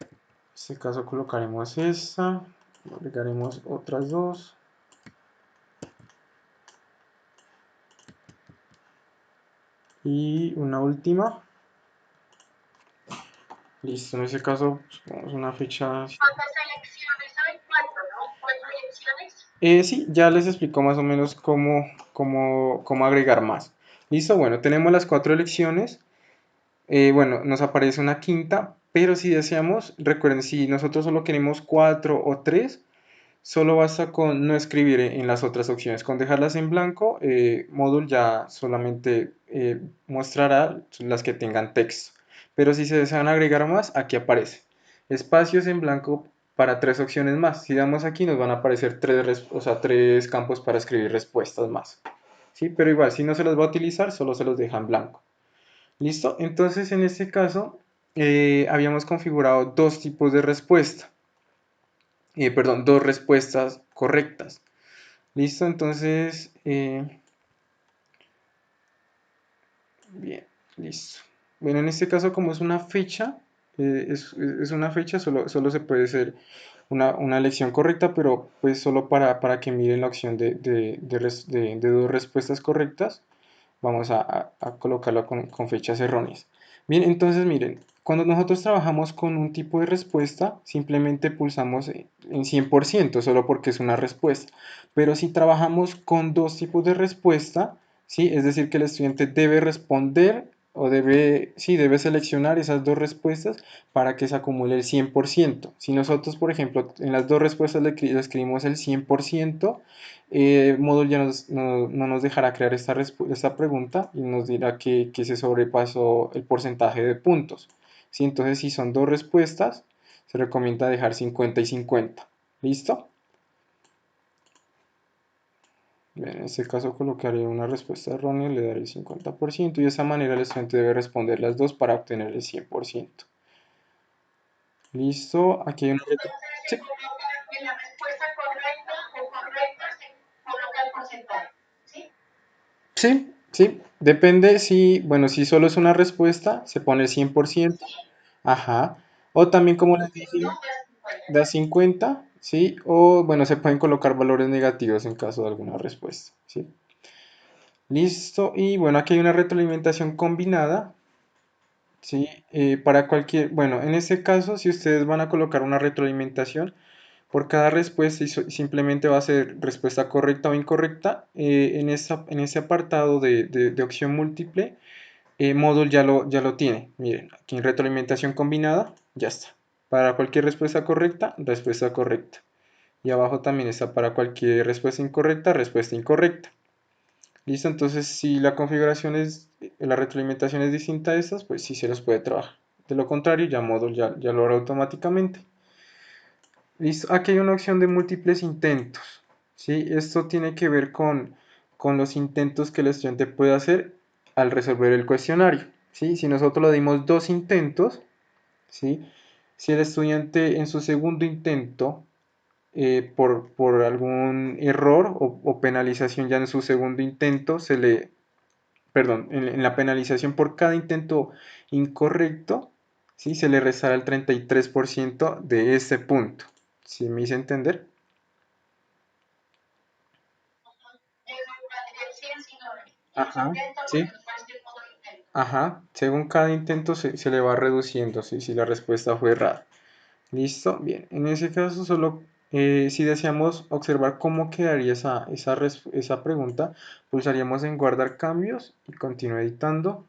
En este caso colocaremos esta, agregaremos otras dos. Y una última. Listo, en ese caso pongamos una fecha. ¿Cuántas elecciones hay? Cuatro, ¿no? Cuatro elecciones. Sí, ya les explico más o menos cómo agregar más. Listo, bueno, tenemos las cuatro elecciones. Bueno, nos aparece una quinta, pero si deseamos, recuerden, si nosotros solo queremos cuatro o tres, solo basta con no escribir en las otras opciones. Con dejarlas en blanco, Moodle ya solamente mostrará las que tengan texto. Pero si se desean agregar más, aquí aparece. Espacios en blanco para tres opciones más. Si damos aquí, nos van a aparecer tres campos para escribir respuestas más. ¿Sí? Pero igual, si no se los va a utilizar, solo se los deja en blanco. ¿Listo? Entonces, en este caso, habíamos configurado dos tipos de respuesta. Perdón, dos respuestas correctas. ¿Listo? Entonces, bien, listo. Bueno, en este caso, como es una fecha, es una fecha, solo se puede hacer una elección correcta, pero pues solo para que miren la opción de dos respuestas correctas. Vamos a colocarlo con fechas erróneas. Bien, entonces miren, cuando nosotros trabajamos con un tipo de respuesta, simplemente pulsamos en 100%, solo porque es una respuesta. Pero si trabajamos con dos tipos de respuesta, ¿sí? Es decir, que el estudiante debe responder o debe seleccionar esas dos respuestas para que se acumule el 100%. Si nosotros, por ejemplo, en las dos respuestas le escribimos el 100%, Moodle ya no nos dejará crear esta pregunta y nos dirá que se sobrepasó el porcentaje de puntos. ¿Sí? Entonces, si son dos respuestas, se recomienda dejar 50 y 50. ¿Listo? Bien, en este caso colocaré una respuesta errónea, le daré el 50% y de esa manera el estudiante debe responder las dos para obtener el 100%. ¿Listo? Aquí hay una letra. Entonces Sí. se coloca en la respuesta correcta o correcta, se coloca el porcentaje, ¿sí? Sí, sí, depende si, bueno, si solo es una respuesta, se pone el 100%, Sí. ajá, o también como Y les si no, dije, das 50. da 50, sí, o bueno, se pueden colocar valores negativos en caso de alguna respuesta, sí. Listo, y bueno, aquí hay una retroalimentación combinada, sí, para cualquier, bueno, en este caso, si ustedes van a colocar una retroalimentación, por cada respuesta y simplemente va a ser respuesta correcta o incorrecta, en ese apartado de opción múltiple, Moodle ya lo tiene. Miren, aquí en retroalimentación combinada, ya está. Para cualquier respuesta correcta, respuesta correcta. Y abajo también está para cualquier respuesta incorrecta, respuesta incorrecta. Listo, entonces si la retroalimentación es distinta a estas, pues sí se los puede trabajar. De lo contrario, ya Moodle ya lo hará automáticamente. Listo, aquí hay una opción de múltiples intentos. ¿Sí? Esto tiene que ver con los intentos que el estudiante puede hacer al resolver el cuestionario. ¿Sí? Si nosotros le dimos dos intentos, ¿sí? Si el estudiante en su segundo intento, por algún error o penalización ya en su segundo intento, perdón, en la penalización por cada intento incorrecto, ¿sí? Se le restará el 33% de ese punto. ¿Sí me hice entender? Del 100, 100. Ajá, Intento sí. porque más tiempo lo intento. Ajá, según cada intento se le va reduciendo, ¿sí? Si la respuesta fue errada. ¿Listo? Bien, en ese caso solo si deseamos observar cómo quedaría esa pregunta, pulsaríamos en guardar cambios y continúe editando.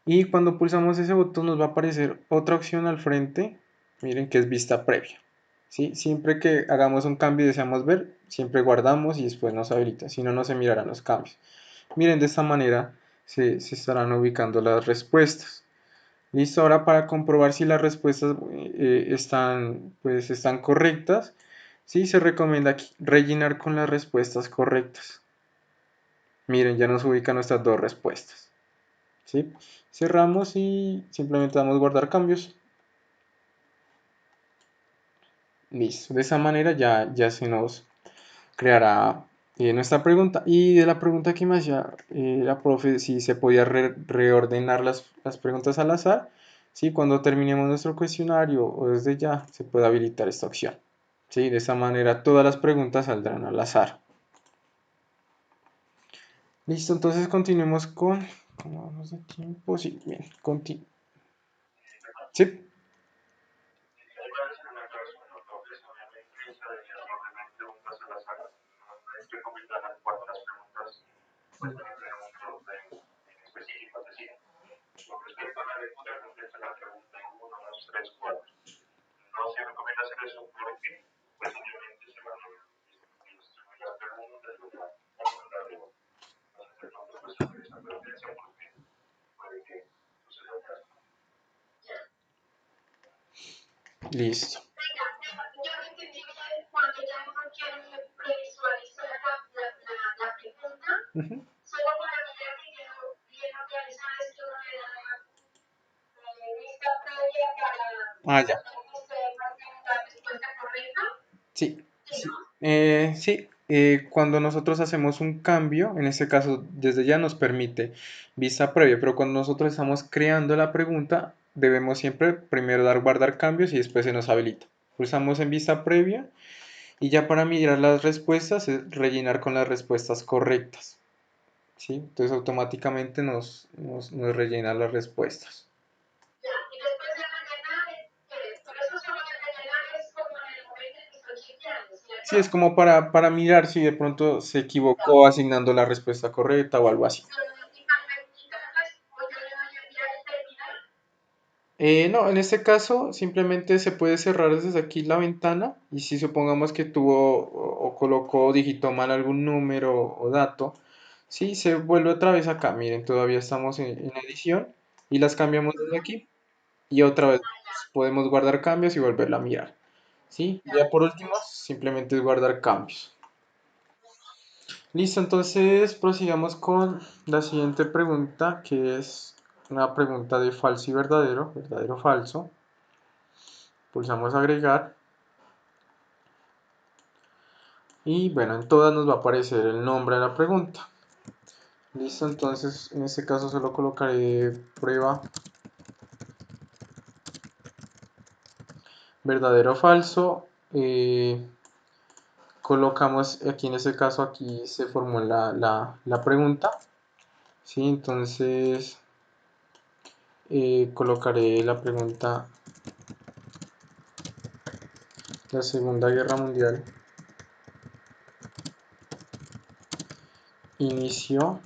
Y cuando pulsamos ese botón nos va a aparecer otra opción al frente, miren que es vista previa. ¿Sí? Siempre que hagamos un cambio y deseamos ver, siempre guardamos y después nos habilita, si no, no se mirarán los cambios. Miren, de esta manera se estarán ubicando las respuestas. Listo, ahora para comprobar si las respuestas están correctas, sí, se recomienda aquí rellenar con las respuestas correctas. Miren, ya nos ubica nuestras dos respuestas. ¿Sí? Cerramos y simplemente damos guardar cambios. Listo, de esa manera ya se nos creará nuestra pregunta. Y de la pregunta que me hacía la profe, si se podía reordenar las preguntas al azar, ¿sí? Cuando terminemos nuestro cuestionario o desde ya se puede habilitar esta opción. ¿Sí? De esa manera todas las preguntas saldrán al azar. Listo, entonces continuemos con... ¿Cómo vamos de tiempo? Sí, bien, sí. Listo. Venga, yo entendí bien cuando ya uno quiere previsualizar la pregunta, Ujú. solo para mirar que quedó bien organizada, es que uno le da lista previa para Ah, ya. que se marque la respuesta correcta. Sí, Sí, sí, ¿no? cuando nosotros hacemos un cambio, en este caso desde ya nos permite vista previa, pero cuando nosotros estamos creando la pregunta, debemos siempre primero dar guardar cambios y después se nos habilita. Pulsamos en vista previa y ya para mirar las respuestas es rellenar con las respuestas correctas, ¿sí? Entonces automáticamente nos rellena las respuestas. Ya, y después de rellenar, pero eso solo de rellenar es como en el momento en que estoy chequeando, Sí, es ¿cierto? como para mirar si de pronto se equivocó asignando la respuesta correcta o algo así. Y cada vez, pues yo le doy a enviar y terminar. No, en este caso simplemente se puede cerrar desde aquí la ventana y si supongamos que tuvo o colocó o digitó mal algún número o dato, sí, se vuelve otra vez acá. Miren, todavía estamos en edición y las cambiamos desde aquí y otra vez podemos guardar cambios y volverla a mirar. ¿Sí? Y ya por último, simplemente es guardar cambios. Listo, entonces prosigamos con la siguiente pregunta, que es una pregunta de falso y verdadero, verdadero o falso. Pulsamos agregar y bueno, en todas nos va a aparecer el nombre de la pregunta. Listo, entonces en este caso solo colocaré prueba verdadero o falso. Colocamos aquí en este caso, aquí se formó la pregunta. ¿Sí? Entonces colocaré la pregunta: la Segunda Guerra Mundial inició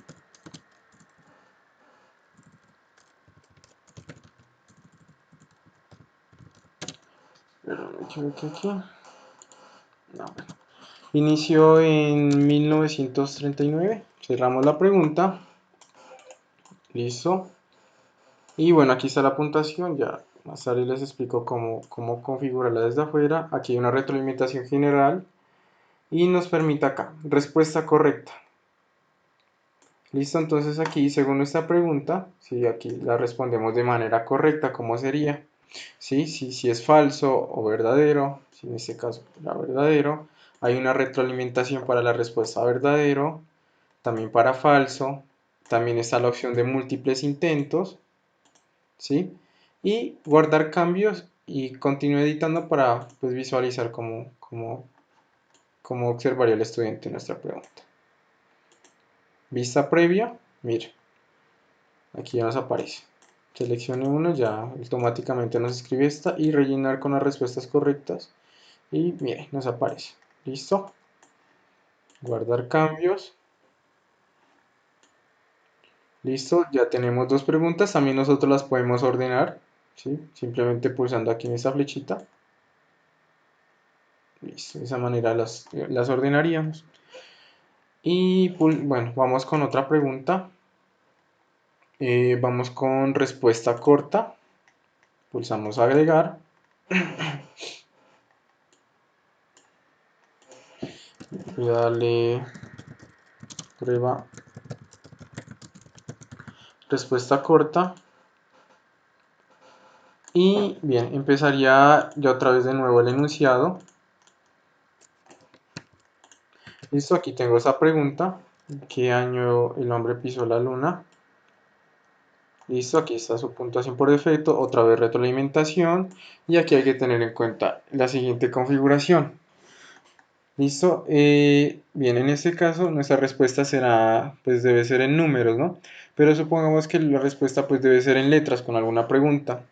pero me equivoqué aquí. No, bueno. Inició en 1939. Cerramos la pregunta. Listo. Y bueno, aquí está la puntuación. Ya más tarde les explico cómo configurarla desde afuera. Aquí hay una retroalimentación general. Y nos permite acá. Respuesta correcta. Listo, entonces aquí, según nuestra pregunta, si aquí la respondemos de manera correcta, ¿cómo sería? ¿Sí? Si es falso o verdadero, si en este caso era verdadero, hay una retroalimentación para la respuesta verdadero, también para falso, también está la opción de múltiples intentos, ¿sí? Y guardar cambios y continúo editando para pues, visualizar cómo observaría el estudiante nuestra pregunta. Vista previa, mire, aquí ya nos aparece. Seleccione uno, ya automáticamente nos escribe esta y rellenar con las respuestas correctas. Y mire, nos aparece. ¿Listo? Guardar cambios. Listo, ya tenemos dos preguntas. También nosotros las podemos ordenar, ¿sí? Simplemente pulsando aquí en esta flechita. Listo, de esa manera las ordenaríamos. Y bueno, vamos con otra pregunta. Vamos con respuesta corta. Pulsamos agregar. Voy a darle prueba respuesta corta. Y bien, empezaría ya otra vez de nuevo el enunciado. Listo, aquí tengo esa pregunta. ¿Qué año el hombre pisó la luna? Listo, aquí está su puntuación por defecto. Otra vez retroalimentación. Y aquí hay que tener en cuenta la siguiente configuración. Listo, bien, en este caso nuestra respuesta será, pues debe ser en números, ¿no? Pero supongamos que la respuesta pues debe ser en letras con alguna pregunta.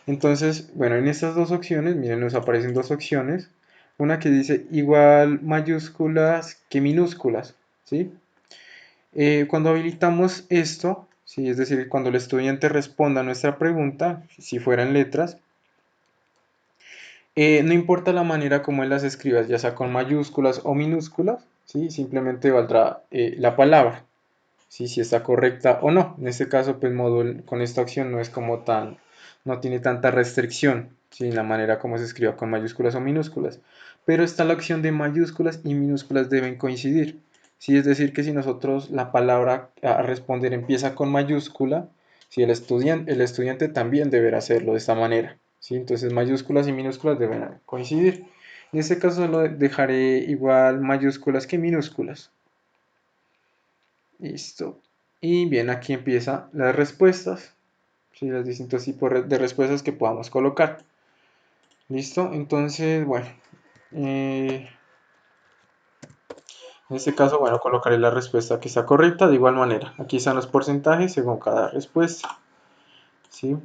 Entonces, bueno, en estas dos opciones, miren, nos aparecen dos opciones. Una que dice igual mayúsculas que minúsculas, ¿sí? Cuando habilitamos esto, ¿sí? Es decir, cuando el estudiante responda a nuestra pregunta, si fuera en letras, no importa la manera como él las escribas, ya sea con mayúsculas o minúsculas, ¿sí? Simplemente valdrá la palabra, ¿sí? Si está correcta o no. En este caso, pues Moodle con esta opción no es como tan, no tiene tanta restricción, ¿sí? En la manera como se escriba con mayúsculas o minúsculas. Pero está la opción de mayúsculas y minúsculas deben coincidir, ¿sí? Es decir, que si nosotros la palabra a responder empieza con mayúscula, ¿sí? El estudiante también deberá hacerlo de esta manera, ¿sí? Entonces mayúsculas y minúsculas deben coincidir. En este caso solo dejaré igual mayúsculas que minúsculas. Listo. Y bien, aquí empiezan las respuestas, ¿sí? Los distintos tipos de respuestas que podamos colocar. Listo. Entonces, bueno, en este caso, bueno, colocaré la respuesta que está correcta de igual manera. Aquí están los porcentajes según cada respuesta, ¿sí?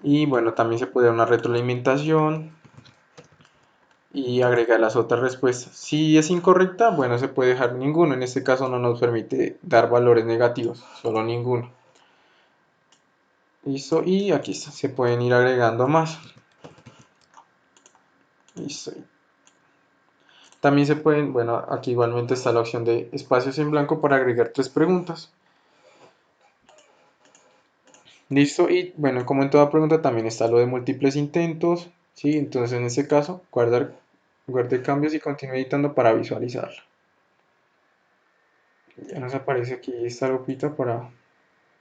Y bueno, también se puede dar una retroalimentación y agregar las otras respuestas. Si es incorrecta, bueno, se puede dejar ninguno. En este caso no nos permite dar valores negativos, solo ninguno. Listo, y aquí está, se pueden ir agregando más. Listo. También se pueden, bueno, aquí igualmente está la opción de espacios en blanco para agregar tres preguntas. Listo, y bueno, como en toda pregunta también está lo de múltiples intentos, ¿sí? Entonces en este caso, guarde cambios y continúe editando para visualizarlo. Ya nos aparece aquí esta lupita para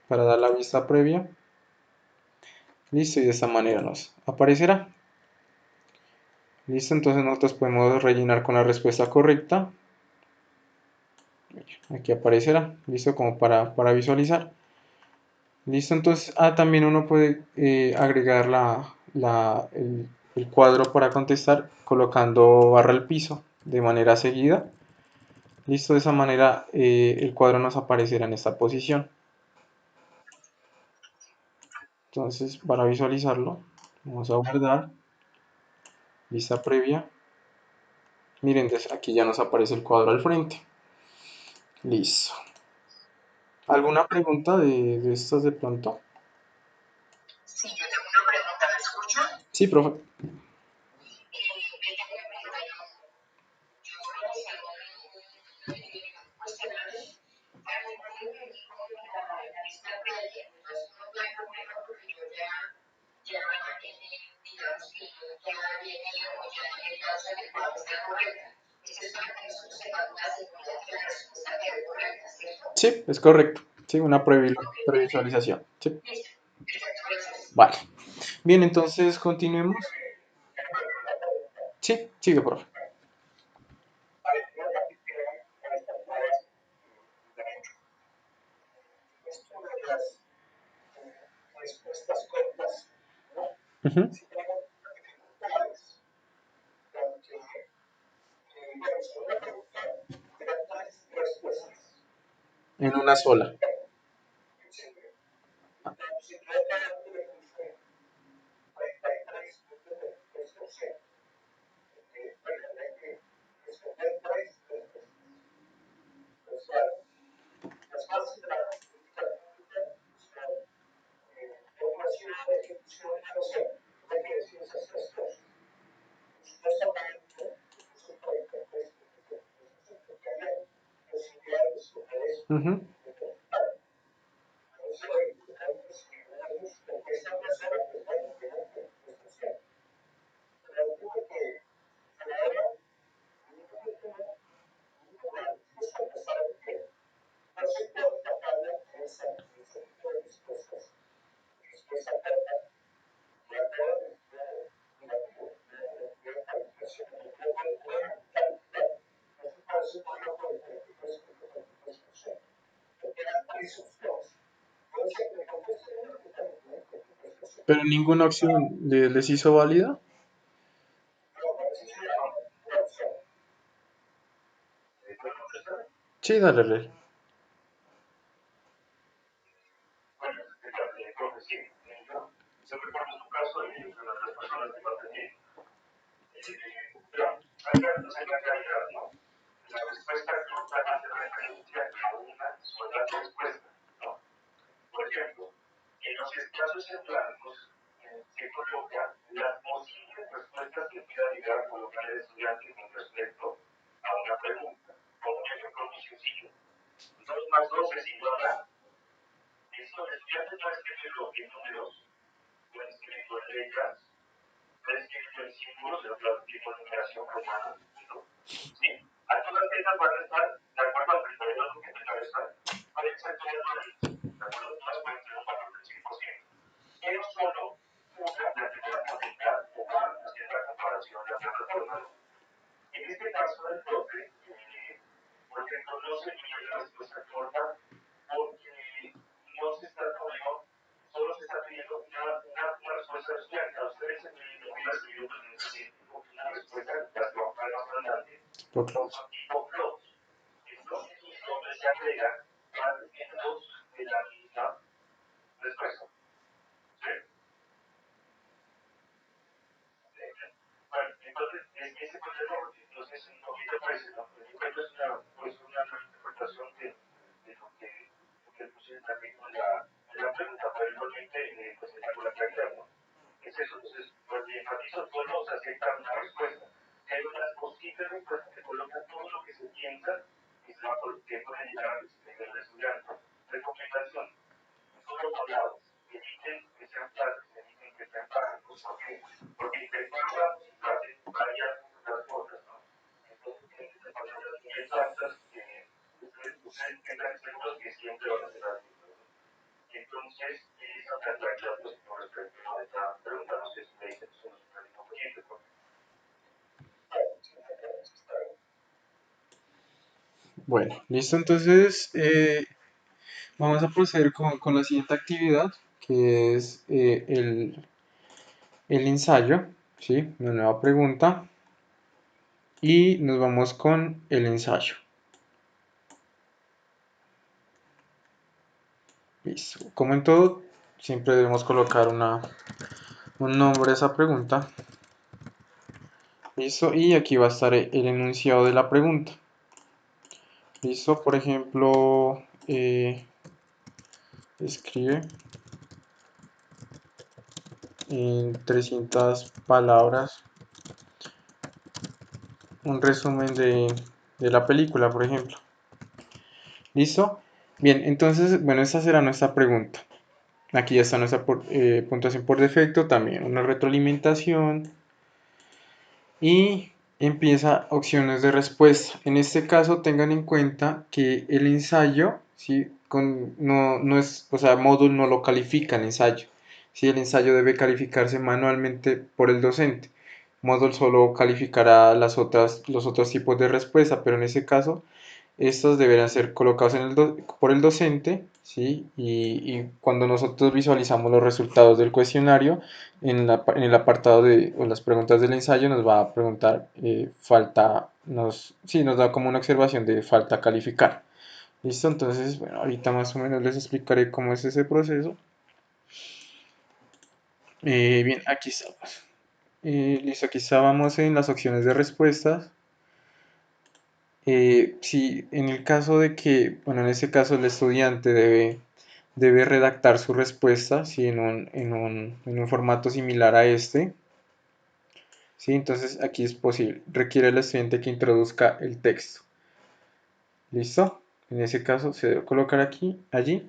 dar la vista previa. Listo, y de esta manera nos aparecerá. Listo, entonces nosotros podemos rellenar con la respuesta correcta. Aquí aparecerá, listo, como para visualizar. Listo, entonces, también uno puede agregar el cuadro para contestar colocando barra al piso de manera seguida. Listo, de esa manera el cuadro nos aparecerá en esta posición. Entonces, para visualizarlo, vamos a guardar, vista previa. Miren, aquí ya nos aparece el cuadro al frente. Listo. ¿Alguna pregunta de estas de pronto? Sí, yo tengo una pregunta, ¿me escucha? Sí, profe. Sí, es correcto. Sí, una previsualización. Sí. Vale. Bien, entonces continuemos. Sí, sigue, profe. Ujú. En una sola. Ujú. Pero ninguna opción les hizo válida. Sí, dale, Rey. Por close. Bueno, listo. Entonces, vamos a proceder con la siguiente actividad, que es el ensayo, ¿sí? Una nueva pregunta. Y nos vamos con el ensayo. Listo. Como en todo, siempre debemos colocar un nombre a esa pregunta. Listo. Y aquí va a estar el enunciado de la pregunta. Listo. Por ejemplo, escribe en 300 palabras un resumen de la película, por ejemplo. ¿Listo? Bien, entonces, bueno, esta será nuestra pregunta. Aquí ya está nuestra puntuación por defecto, también una retroalimentación y empieza opciones de respuesta. En este caso tengan en cuenta que el ensayo, ¿sí? No es, o sea, Moodle no lo califica el ensayo. ¿Sí? El ensayo debe calificarse manualmente por el docente. Moodle solo calificará los otros tipos de respuesta, pero en ese caso estos deberán ser colocados por el docente, ¿sí? Y cuando nosotros visualizamos los resultados del cuestionario, en el apartado de o las preguntas del ensayo nos va a preguntar sí, nos da como una observación de falta calificar. ¿Listo? Entonces, bueno, ahorita más o menos les explicaré cómo es ese proceso. Bien, aquí estamos. Listo, aquí estábamos en las opciones de respuestas. Si en el caso de que, bueno, en este caso el estudiante debe redactar su respuesta, ¿sí? En un formato similar a este, ¿sí? Entonces aquí es posible. Requiere el estudiante que introduzca el texto. ¿Listo? En ese caso se debe colocar aquí, allí.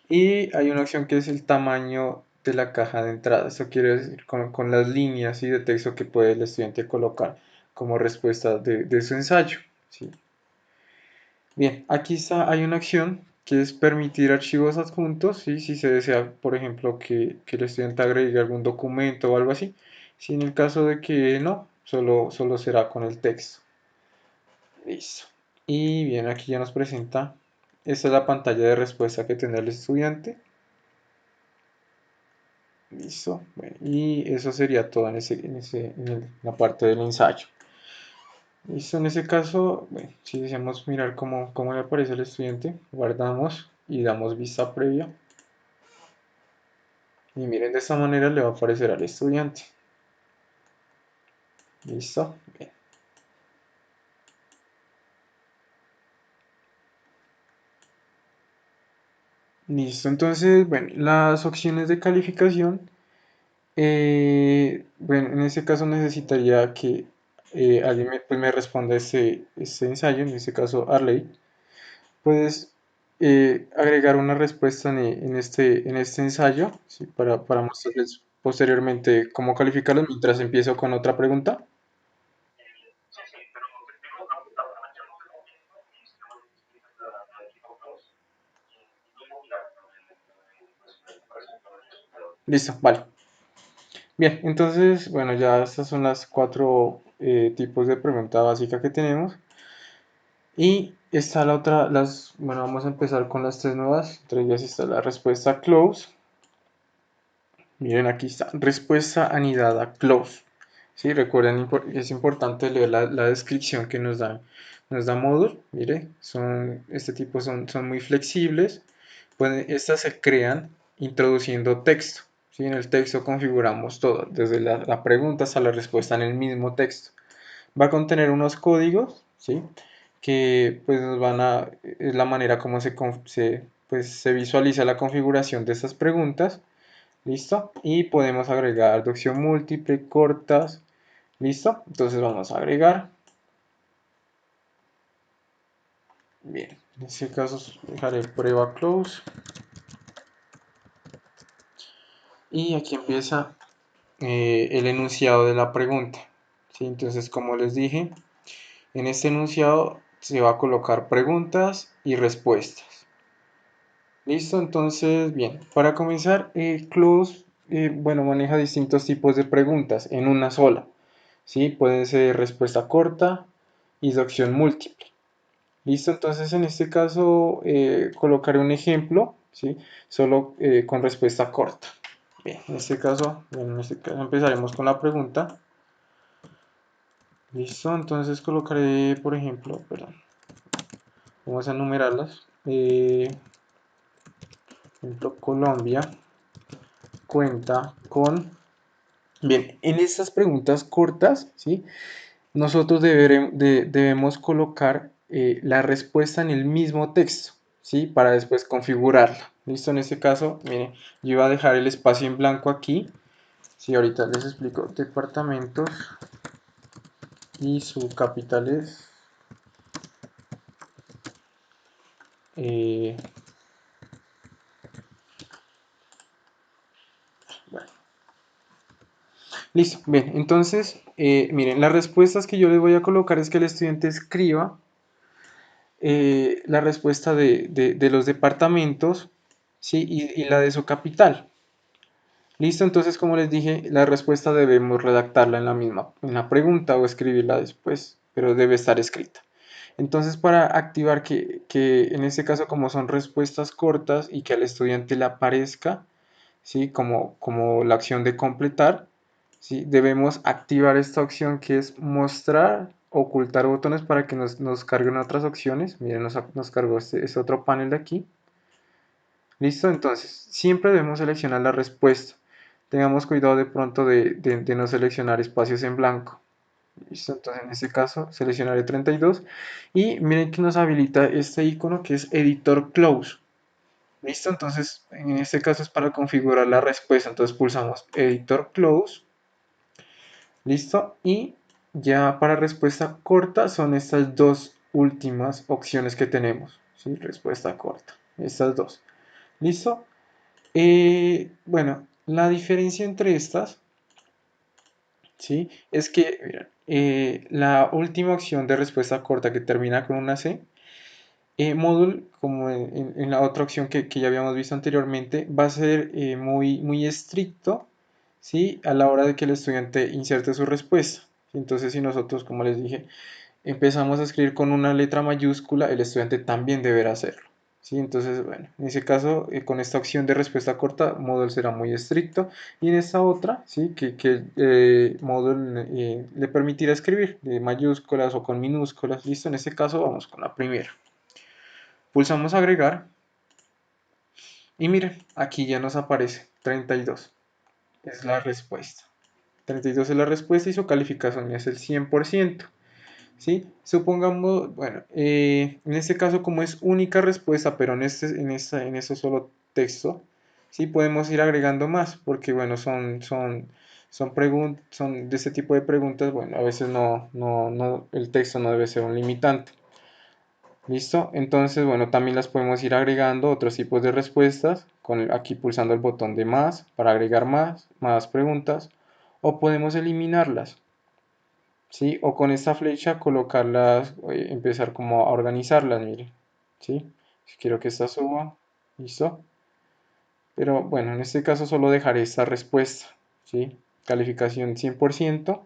Y hay una opción que es el tamaño de la caja de entrada. Eso quiere decir con las líneas de texto que puede el estudiante colocar como respuesta de su ensayo, ¿sí? Bien, aquí está, hay una acción que es permitir archivos adjuntos, ¿sí? Si se desea, por ejemplo, que el estudiante agregue algún documento o algo así. Si en el caso de que no, solo será con el texto. Listo. Y bien, aquí ya nos presenta, esta es la pantalla de respuesta que tendrá el estudiante. Listo. Bueno, y eso sería todo en la parte del ensayo. Listo, en ese caso, bueno, si deseamos mirar cómo le aparece al estudiante, guardamos y damos vista previa. Y miren, de esta manera le va a aparecer al estudiante. Listo. Bien. Listo, entonces, bueno, las opciones de calificación. Bueno, en ese caso necesitaría que alguien pues me responda ese ensayo, en este caso Arley. Puedes agregar una respuesta en este ensayo, ¿sí? Para mostrarles posteriormente cómo calificarlo mientras empiezo con otra pregunta. Listo, vale. Bien, entonces, bueno, ya estas son las cuatro tipos de pregunta básica que tenemos. Y está la otra, bueno, vamos a empezar con las tres nuevas. Entre ellas está la respuesta close. Miren, aquí está, respuesta anidada close. ¿Sí? Recuerden, es importante leer la descripción que nos da Moodle. Mire, este tipo son muy flexibles. Estas se crean introduciendo texto. ¿Sí? En el texto configuramos todo, desde la pregunta hasta la respuesta en el mismo texto. Va a contener unos códigos, ¿sí? Que pues es la manera como se visualiza la configuración de estas preguntas. ¿Listo? Y podemos agregar de opción múltiple, cortas. ¿Listo? Entonces vamos a agregar. Bien, en este caso dejaré prueba close. Y aquí empieza el enunciado de la pregunta. ¿Sí? Entonces, como les dije, en este enunciado se va a colocar preguntas y respuestas. ¿Listo? Entonces, bien, para comenzar, close, bueno, maneja distintos tipos de preguntas en una sola. ¿Sí? Puede ser respuesta corta y de opción múltiple. Listo, entonces en este caso colocaré un ejemplo, ¿sí? Solo con respuesta corta. Bien, en este caso empezaremos con la pregunta. Listo, entonces colocaré, por ejemplo, perdón, vamos a enumerarlas. Por ejemplo, Colombia cuenta con... Bien, en estas preguntas cortas, ¿sí? Nosotros debemos colocar la respuesta en el mismo texto, ¿sí? Para después configurarla. ¿Listo? En este caso, miren, yo iba a dejar el espacio en blanco aquí. Sí, ahorita les explico. Departamentos y subcapitales. eh, bueno, listo. Bien, entonces, miren, las respuestas que yo les voy a colocar es que el estudiante escriba la respuesta de los departamentos, ¿sí? Y la de su capital. Listo, entonces como les dije, la respuesta debemos redactarla en la pregunta o escribirla después, pero debe estar escrita. Entonces, para activar que en este caso, como son respuestas cortas y que al estudiante le aparezca, ¿sí? Como la acción de completar, ¿sí? Debemos activar esta opción que es mostrar, ocultar botones para que nos carguen otras opciones. Miren, nos cargó este otro panel de aquí. ¿Listo? Entonces, siempre debemos seleccionar la respuesta. Tengamos cuidado de pronto de no seleccionar espacios en blanco. ¿Listo? Entonces, en este caso, seleccionaré 32. Y miren que nos habilita este icono que es Editor Close. ¿Listo? Entonces, en este caso es para configurar la respuesta. Entonces, pulsamos Editor Close. ¿Listo? Y ya para respuesta corta son estas dos últimas opciones que tenemos. ¿Sí? Respuesta corta. Estas dos. ¿Listo? Bueno, la diferencia entre estas, ¿sí? Es que, mira, la última opción de respuesta corta que termina con una C, Moodle, como en la otra opción que ya habíamos visto anteriormente, va a ser muy estricto, ¿sí? A la hora de que el estudiante inserte su respuesta. Entonces, si nosotros, como les dije, empezamos a escribir con una letra mayúscula, el estudiante también deberá hacerlo. ¿Sí? Entonces, bueno, en ese caso, con esta opción de respuesta corta, Moodle será muy estricto. Y en esta otra, ¿sí? que Moodle le permitirá escribir de mayúsculas o con minúsculas. Listo, en este caso vamos con la primera. Pulsamos agregar y miren, aquí ya nos aparece 32. Es la respuesta. 32 es la respuesta y su calificación es el 100%. ¿Sí? Supongamos, bueno, en este caso como es única respuesta, pero en este solo texto, ¿sí? Podemos ir agregando más, porque bueno, son de este tipo de preguntas, bueno, a veces el texto no debe ser un limitante. ¿Listo? Entonces, bueno, también las podemos ir agregando otros tipos de respuestas, aquí pulsando el botón de más para agregar más preguntas, o podemos eliminarlas. ¿Sí? O con esta flecha colocarlas, empezar como a organizarlas, mire, ¿sí? Si quiero que esta suba, listo. Pero bueno, en este caso solo dejaré esta respuesta, ¿sí? Calificación 100%,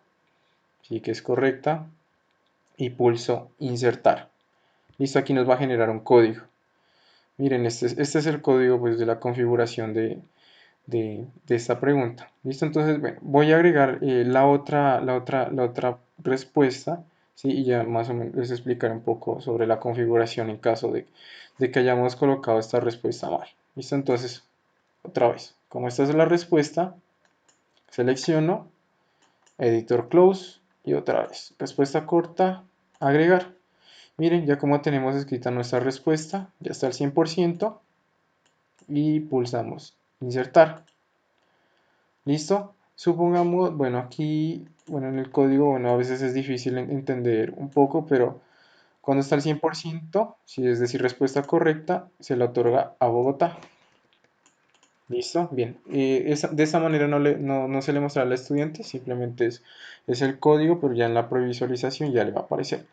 sí que es correcta, y pulso insertar. Listo, aquí nos va a generar un código. Miren, este es el código pues, de la configuración de esta pregunta. ¿Listo? Entonces, bueno, voy a agregar la otra respuesta, ¿sí? Y ya más o menos les explicaré un poco sobre la configuración en caso de que hayamos colocado esta respuesta mal. ¿Listo? Entonces, otra vez, como esta es la respuesta, selecciono Editor Close y otra vez, respuesta corta, agregar. Miren, ya como tenemos escrita nuestra respuesta, ya está al 100% y pulsamos insertar. ¿Listo? Supongamos, bueno, aquí, bueno, en el código, bueno, a veces es difícil entender un poco, pero cuando está al 100%, si es decir, respuesta correcta, se le otorga a Bogotá. ¿Listo? Bien. De esta manera no se le mostrará al estudiante, simplemente es el código, pero ya en la previsualización ya le va a aparecer.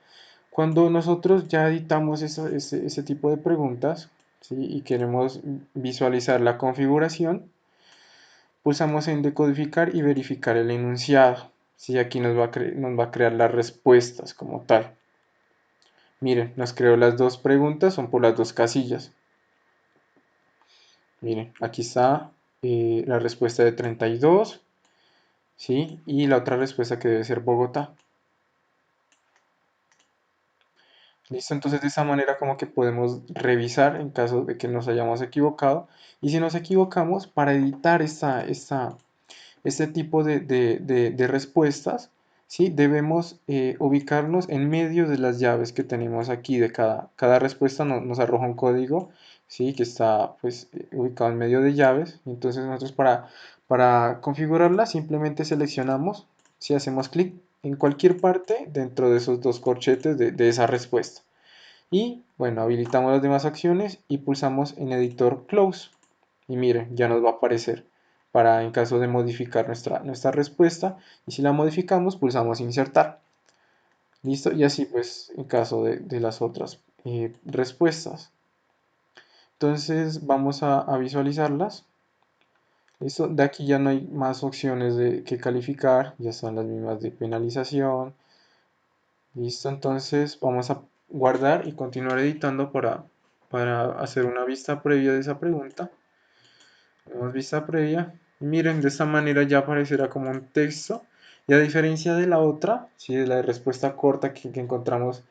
Cuando nosotros ya editamos ese tipo de preguntas, ¿sí? Y queremos visualizar la configuración, pulsamos en decodificar y verificar el enunciado. Sí, aquí nos va a crear las respuestas como tal. Miren, nos creó las dos preguntas, son por las dos casillas. Miren, aquí está la respuesta de 32, ¿sí? Y la otra respuesta que debe ser Bogotá. ¿Listo? Entonces de esa manera como que podemos revisar en caso de que nos hayamos equivocado. Y si nos equivocamos, para editar este tipo de respuestas, ¿sí? Debemos ubicarnos en medio de las llaves que tenemos aquí. De cada respuesta nos arroja un código, ¿sí? Que está pues, ubicado en medio de llaves. Entonces nosotros para configurarla simplemente seleccionamos, si hacemos clic en cualquier parte dentro de esos dos corchetes de esa respuesta. Y bueno, habilitamos las demás acciones y pulsamos en editor close. Y miren, ya nos va a aparecer para en caso de modificar nuestra respuesta. Y si la modificamos, pulsamos insertar. Listo, y así pues en caso de las otras respuestas. Entonces vamos a visualizarlas. Listo, de aquí ya no hay más opciones que calificar, ya son las mismas de penalización. Listo, entonces vamos a guardar y continuar editando para hacer una vista previa de esa pregunta. Damos vista previa. Miren, de esta manera ya aparecerá como un texto. Y a diferencia de la otra, ¿sí? De la de respuesta corta que encontramos,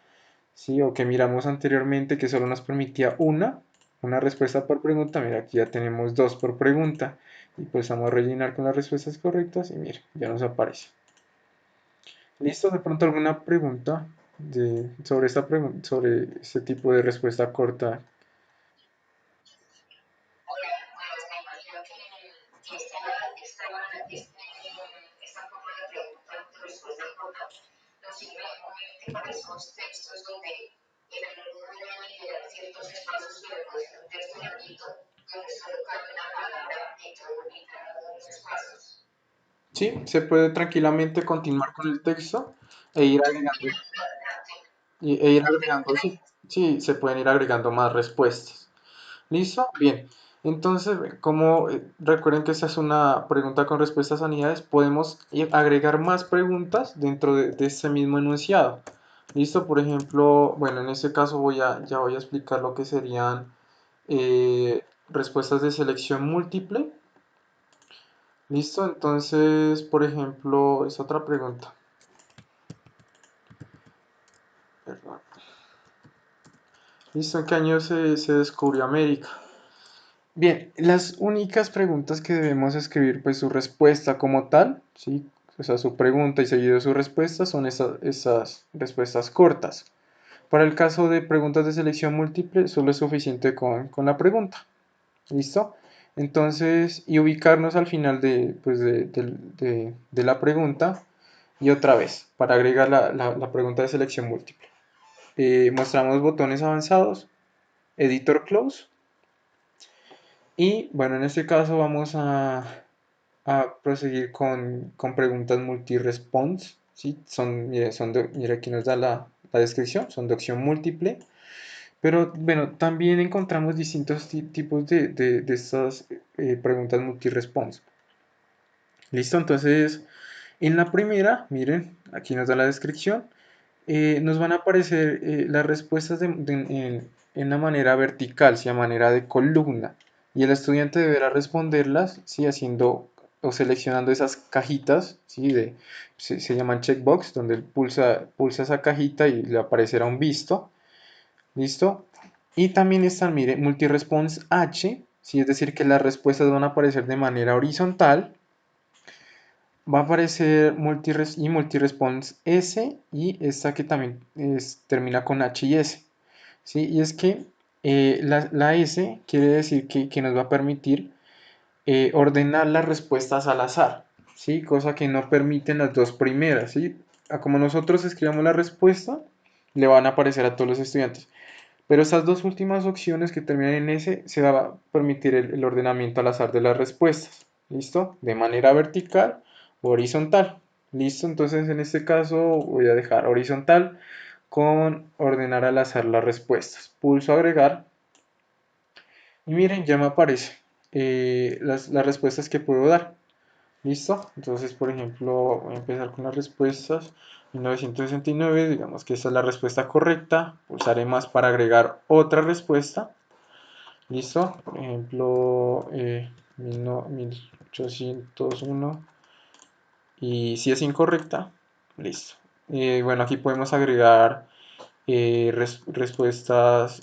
¿sí? O que miramos anteriormente, que solo nos permitía una respuesta por pregunta. Mira, aquí ya tenemos dos por pregunta. Y pues vamos a rellenar con las respuestas correctas y mira, ya nos aparece. ¿Listo? ¿De pronto alguna pregunta sobre sobre este tipo de respuesta corta? Pues me imagino que esta forma de pregunta de respuesta corta nos sirve obviamente para esos textos donde el alumno debe llenar ciertos espacios que le puede ser un texto larguito, donde solo cabe una palabra en cada uno de los espacios. Sí, se puede tranquilamente continuar con el texto e ir agregando, sí, sí, se pueden ir agregando más respuestas. ¿Listo? Bien. Entonces, como recuerden que esta es una pregunta con respuestas a unidades, podemos agregar más preguntas dentro de ese mismo enunciado. ¿Listo? Por ejemplo, bueno, en este caso ya voy a explicar lo que serían respuestas de selección múltiple. ¿Listo? Entonces, por ejemplo, es otra pregunta. Perdón. ¿Listo? ¿En qué año se descubrió América? Bien, las únicas preguntas que debemos escribir, pues su respuesta como tal, ¿sí? O sea, su pregunta y seguido su respuesta son esas respuestas cortas. Para el caso de preguntas de selección múltiple, solo es suficiente con la pregunta. ¿Listo? Entonces, y ubicarnos al final pues de la pregunta y otra vez, para agregar la pregunta de selección múltiple. Mostramos botones avanzados, editor close. Y bueno, en este caso vamos a proseguir con preguntas multi-response, ¿sí? Mira, aquí nos da la descripción, son de opción múltiple, pero bueno, también encontramos distintos tipos de estas preguntas multi-response. ¿Listo? Entonces, en la primera, miren, aquí nos da la descripción, nos van a aparecer las respuestas en una manera vertical, ¿sí? A manera de columna. Y el estudiante deberá responderlas, ¿sí? Haciendo o seleccionando esas cajitas, ¿sí? Se llaman checkbox, donde él pulsa esa cajita y le aparecerá un visto. ¿Listo? Y también están, mire, multiresponse H, ¿sí? Es decir, que las respuestas van a aparecer de manera horizontal. Va a aparecer multiresponse S y esta que también termina con H y S. ¿Sí? Y es que la S quiere decir que nos va a permitir ordenar las respuestas al azar, ¿sí? Cosa que no permiten las dos primeras, ¿sí? Como nosotros escribamos la respuesta, le van a aparecer a todos los estudiantes. Pero estas dos últimas opciones que terminan en S se va a permitir el ordenamiento al azar de las respuestas. ¿Listo? De manera vertical o horizontal. ¿Listo? Entonces en este caso voy a dejar horizontal con ordenar al azar las respuestas. Pulso agregar y miren, ya me aparece las respuestas que puedo dar. ¿Listo? Entonces, por ejemplo, voy a empezar con las respuestas. 1969, digamos que esta es la respuesta correcta. Pulsaré más para agregar otra respuesta. ¿Listo? Por ejemplo, 1801. Y si es incorrecta, listo. Bueno, aquí podemos agregar respuestas,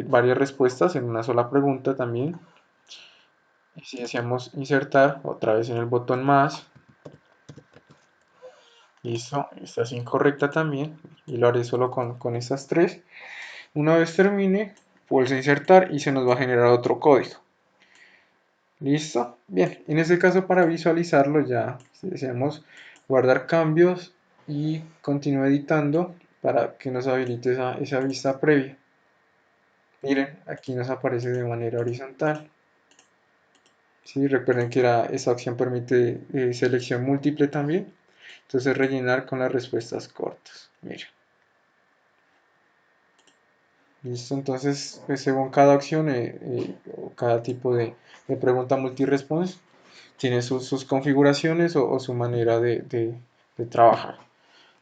varias respuestas en una sola pregunta también. Y si deseamos insertar, otra vez en el botón más. Listo, esta es incorrecta también. Y lo haré solo con estas tres. Una vez termine, pulso insertar y se nos va a generar otro código. ¿Listo? Bien, en este caso para visualizarlo ya, si deseamos guardar cambios y continúo editando para que nos habilite esa vista previa. Miren, aquí nos aparece de manera horizontal. ¿Sí? Recuerden que esa opción permite selección múltiple también. Entonces rellenar con las respuestas cortas. Miren. ¿Listo? Entonces, pues, según cada opción o cada tipo de pregunta multi-response, tiene sus configuraciones o su manera de trabajar.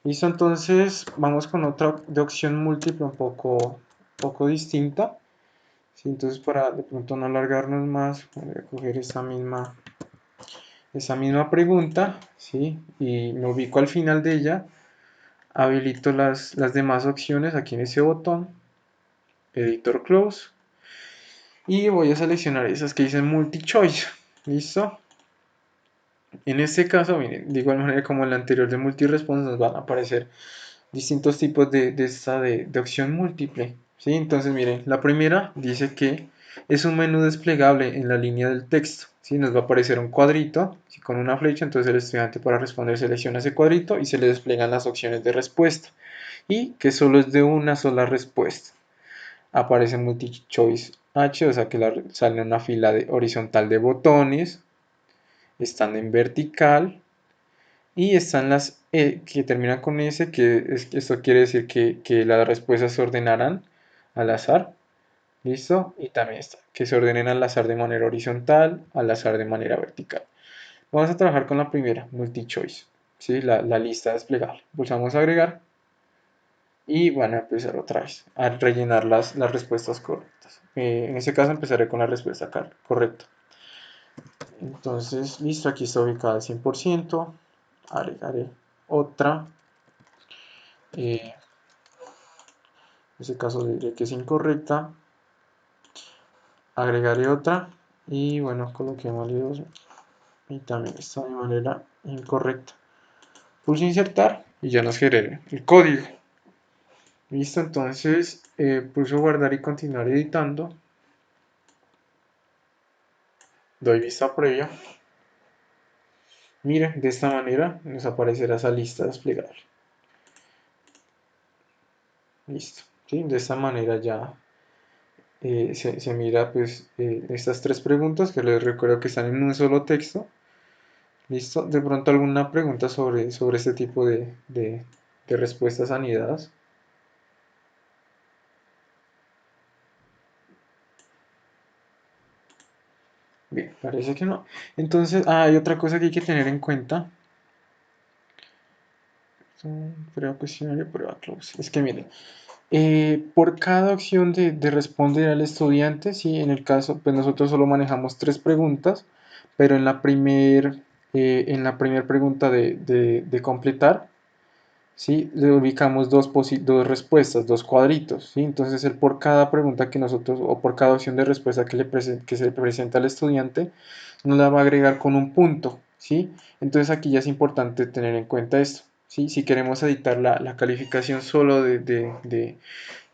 Listo, entonces vamos con otra de opción múltiple poco distinta. Sí, entonces para de pronto no alargarnos más, voy a coger esa misma pregunta, ¿sí? Y me ubico al final de ella, habilito las demás opciones aquí en ese botón, Editor Close, y voy a seleccionar esas que dicen Multi-Choice, ¿listo? En este caso, miren, de igual manera como en la anterior de Multi-Response nos van a aparecer distintos tipos de opción múltiple, ¿sí? Entonces, miren, la primera dice que es un menú desplegable en la línea del texto, ¿sí? Nos va a aparecer un cuadrito, ¿sí? Con una flecha, entonces el estudiante para responder selecciona ese cuadrito y se le desplegan las opciones de respuesta, y que solo es de una sola respuesta. Aparece multi-choice H, o sea que sale una fila horizontal de botones, están en vertical, y están las que terminan con S, esto quiere decir que las respuestas se ordenarán al azar. ¿Listo? Y también está, que se ordenen al azar de manera horizontal, al azar de manera vertical. Vamos a trabajar con la primera, multi-choice. ¿Sí? La lista desplegable. Pulsamos agregar y van a empezar otra vez a rellenar las respuestas correctas. En este caso empezaré con la respuesta correcta. Entonces, listo, aquí está ubicada al 100%. Agregaré otra. En ese caso diré que es incorrecta. Agregaré otra. Y bueno, coloquémosle 2. Y también está de manera incorrecta. Pulso insertar y ya nos genera el código. Listo, entonces pulso guardar y continuar editando. Doy vista previa. Miren, de esta manera nos aparecerá esa lista desplegable. Listo. ¿Sí? De esta manera ya se mira pues estas tres preguntas que les recuerdo que están en un solo texto. Listo. De pronto alguna pregunta sobre este tipo de respuestas anidadas. Bien, parece que no. Entonces, hay otra cosa que hay que tener en cuenta. Prueba cuestionario, prueba close. Es que miren, por cada opción de responder al estudiante, sí, en el caso, pues nosotros solo manejamos tres preguntas, pero en la primer pregunta de completar, sí, le ubicamos dos respuestas, dos cuadritos, sí. Entonces, por cada pregunta que nosotros, o por cada opción de respuesta que se le presenta al estudiante, nos la va a agregar con un punto, sí. Entonces, aquí ya es importante tener en cuenta esto. ¿Sí? Si queremos editar la calificación solo de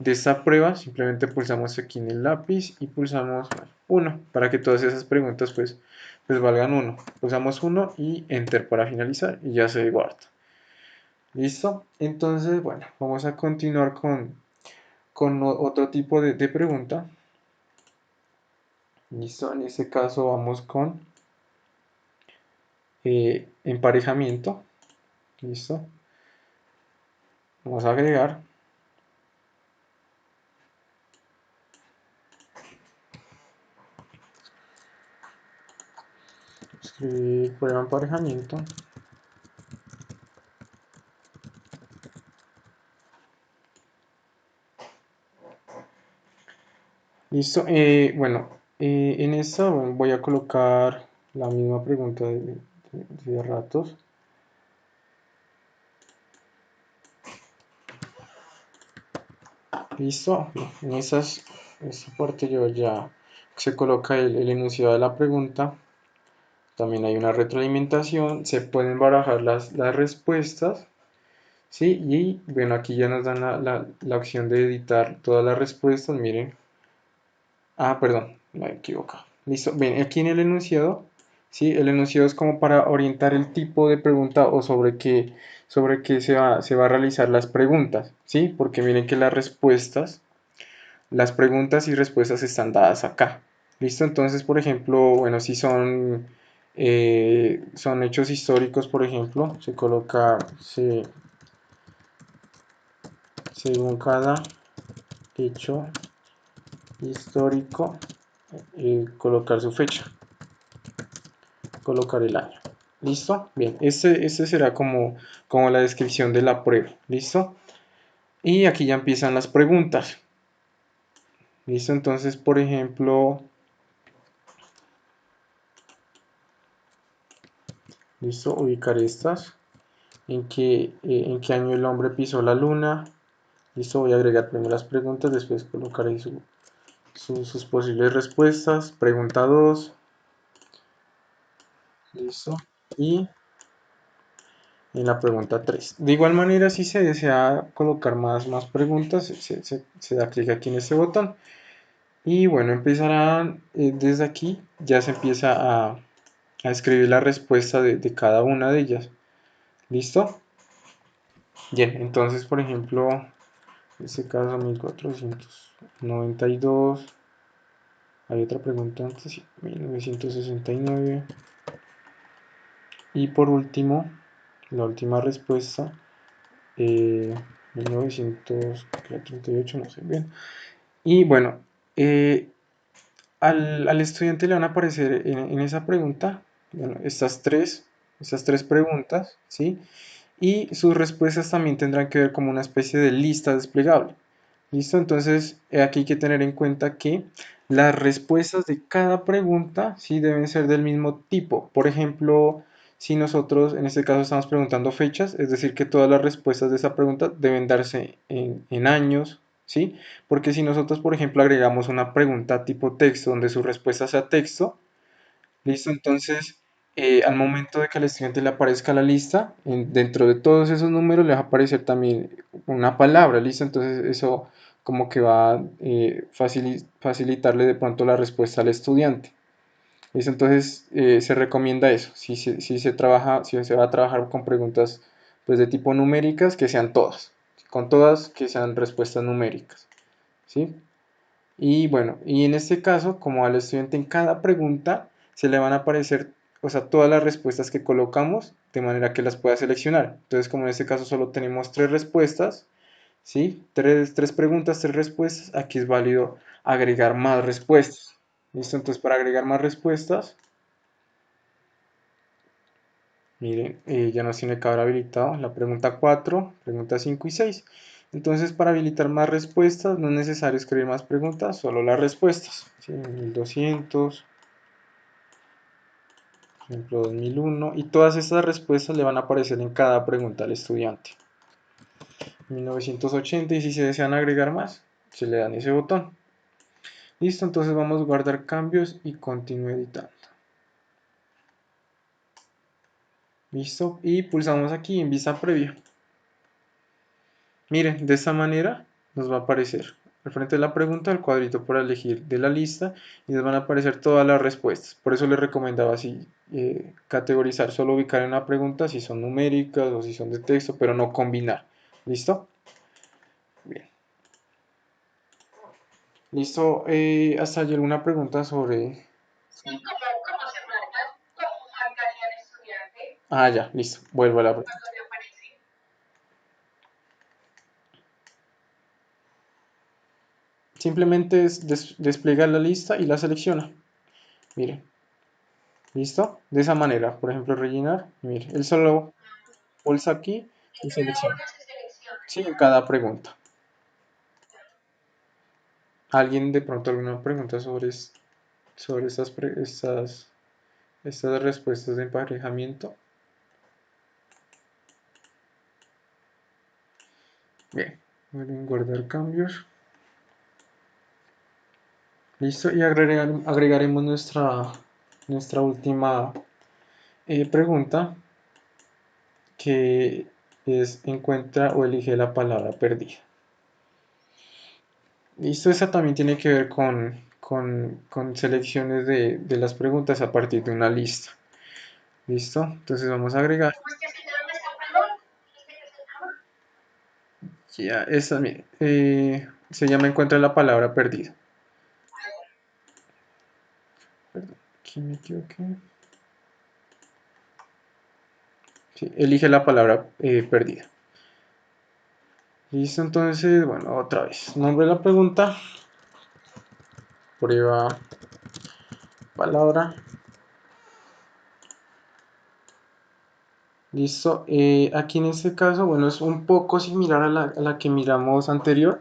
esta prueba, simplemente pulsamos aquí en el lápiz y pulsamos 1 para que todas esas preguntas pues valgan 1. Pulsamos 1 y Enter para finalizar y ya se guarda. ¿Listo? Entonces, bueno, vamos a continuar con otro tipo de pregunta. ¿Listo? En este caso vamos con emparejamiento. ¿Listo? Vamos a agregar. Escribir prueba emparejamiento. Listo. Bueno, en esta voy a colocar la misma pregunta de ratos. Listo. En esta parte yo ya se coloca el enunciado de la pregunta. También hay una retroalimentación. Se pueden barajar las respuestas. ¿Sí? Y bueno, aquí ya nos dan la opción de editar todas las respuestas. Miren. Ah, perdón, me he equivocado. Listo. Bien, aquí en el enunciado, ¿sí? El enunciado es como para orientar el tipo de pregunta o sobre qué se va a realizar las preguntas, ¿sí? Porque miren que las preguntas y respuestas están dadas acá. ¿Listo? Entonces, por ejemplo, bueno, si son hechos históricos, por ejemplo, se coloca según cada hecho histórico, colocar su fecha, colocar el año. ¿Listo? Bien, este será como la descripción de la prueba. ¿Listo? Y aquí ya empiezan las preguntas. ¿Listo? Entonces, por ejemplo, ¿listo? Ubicar estas. ¿En qué año el hombre pisó la luna? ¿Listo? Voy a agregar primero las preguntas, después colocaré sus posibles respuestas. Pregunta 2. ¿Listo? Y en la pregunta 3. De igual manera, si se desea colocar más preguntas, se da clic aquí en este botón. Y bueno, empezarán desde aquí, ya se empieza a escribir la respuesta de cada una de ellas. ¿Listo? Bien, entonces, por ejemplo, en este caso 1492. Hay otra pregunta antes, sí, 1969. Y por último, la última respuesta, 1938, no sé bien. Y bueno, eh, al estudiante le van a aparecer en esa pregunta, bueno, estas tres preguntas, ¿sí? Y sus respuestas también tendrán que ver como una especie de lista desplegable. ¿Listo? Entonces, aquí hay que tener en cuenta que las respuestas de cada pregunta sí deben ser del mismo tipo. Por ejemplo, si nosotros en este caso estamos preguntando fechas, es decir, que todas las respuestas de esa pregunta deben darse en años, ¿sí? Porque si nosotros, por ejemplo, agregamos una pregunta tipo texto donde su respuesta sea texto, listo, entonces al momento de que al estudiante le aparezca la lista, dentro de todos esos números le va a aparecer también una palabra, listo, entonces eso como que va a facilitarle de pronto la respuesta al estudiante. Listo, entonces se recomienda eso, si se va a trabajar con preguntas pues de tipo numéricas, que sean todas, con todas que sean respuestas numéricas, ¿sí? Y bueno, y en este caso, como al estudiante en cada pregunta se le van a aparecer, o sea, todas las respuestas que colocamos, de manera que las pueda seleccionar. Entonces, como en este caso solo tenemos tres respuestas, ¿sí? Tres preguntas, tres respuestas, aquí es válido agregar más respuestas. ¿Listo? Entonces, para agregar más respuestas, miren, ya nos tiene que haber habilitado la pregunta 4, pregunta 5 y 6. Entonces, para habilitar más respuestas, no es necesario escribir más preguntas, solo las respuestas. ¿Sí? 1200, por ejemplo, 2001. Y todas estas respuestas le van a aparecer en cada pregunta al estudiante. 1980, y si se desean agregar más, se le dan ese botón. Listo, entonces vamos a guardar cambios y continúe editando. Listo, y pulsamos aquí en vista previa. Miren, de esta manera nos va a aparecer al frente de la pregunta el cuadrito para elegir de la lista y nos van a aparecer todas las respuestas. Por eso les recomendaba así categorizar, solo ubicar en una pregunta si son numéricas o si son de texto, pero no combinar. ¿Listo? Bien. ¿Listo? ¿Hasta allí alguna pregunta sobre...? Sí, ¿cómo se marca? ¿Cómo marcaría el estudiante Ah, ya, listo. Vuelvo a la pregunta. cuando le aparece? Simplemente es despliega la lista y la selecciona. Miren, ¿listo? De esa manera, por ejemplo, rellenar. Mire, él solo pulsa aquí y En cada selecciona. una se selecciona. Sí, en cada pregunta. ¿Alguien de pronto alguna pregunta sobre estas respuestas de emparejamiento? Bien, voy a guardar cambios. Listo, y agregaremos nuestra última pregunta, que es encuentra o elige la palabra perdida. Listo, esa también tiene que ver con selecciones de las preguntas a partir de una lista. Listo, entonces vamos a agregar. ¿Cómo es que se llama esta prueba? ¿Dijiste que se llama? Ya, esa se llama encuentra la palabra perdida. Perdón, aquí me equivoqué. Sí, elige la palabra perdida. Listo, entonces, bueno, otra vez. Nombre de la pregunta, prueba, palabra Listo. Aquí en este caso, bueno, es un poco similar a la que miramos anterior,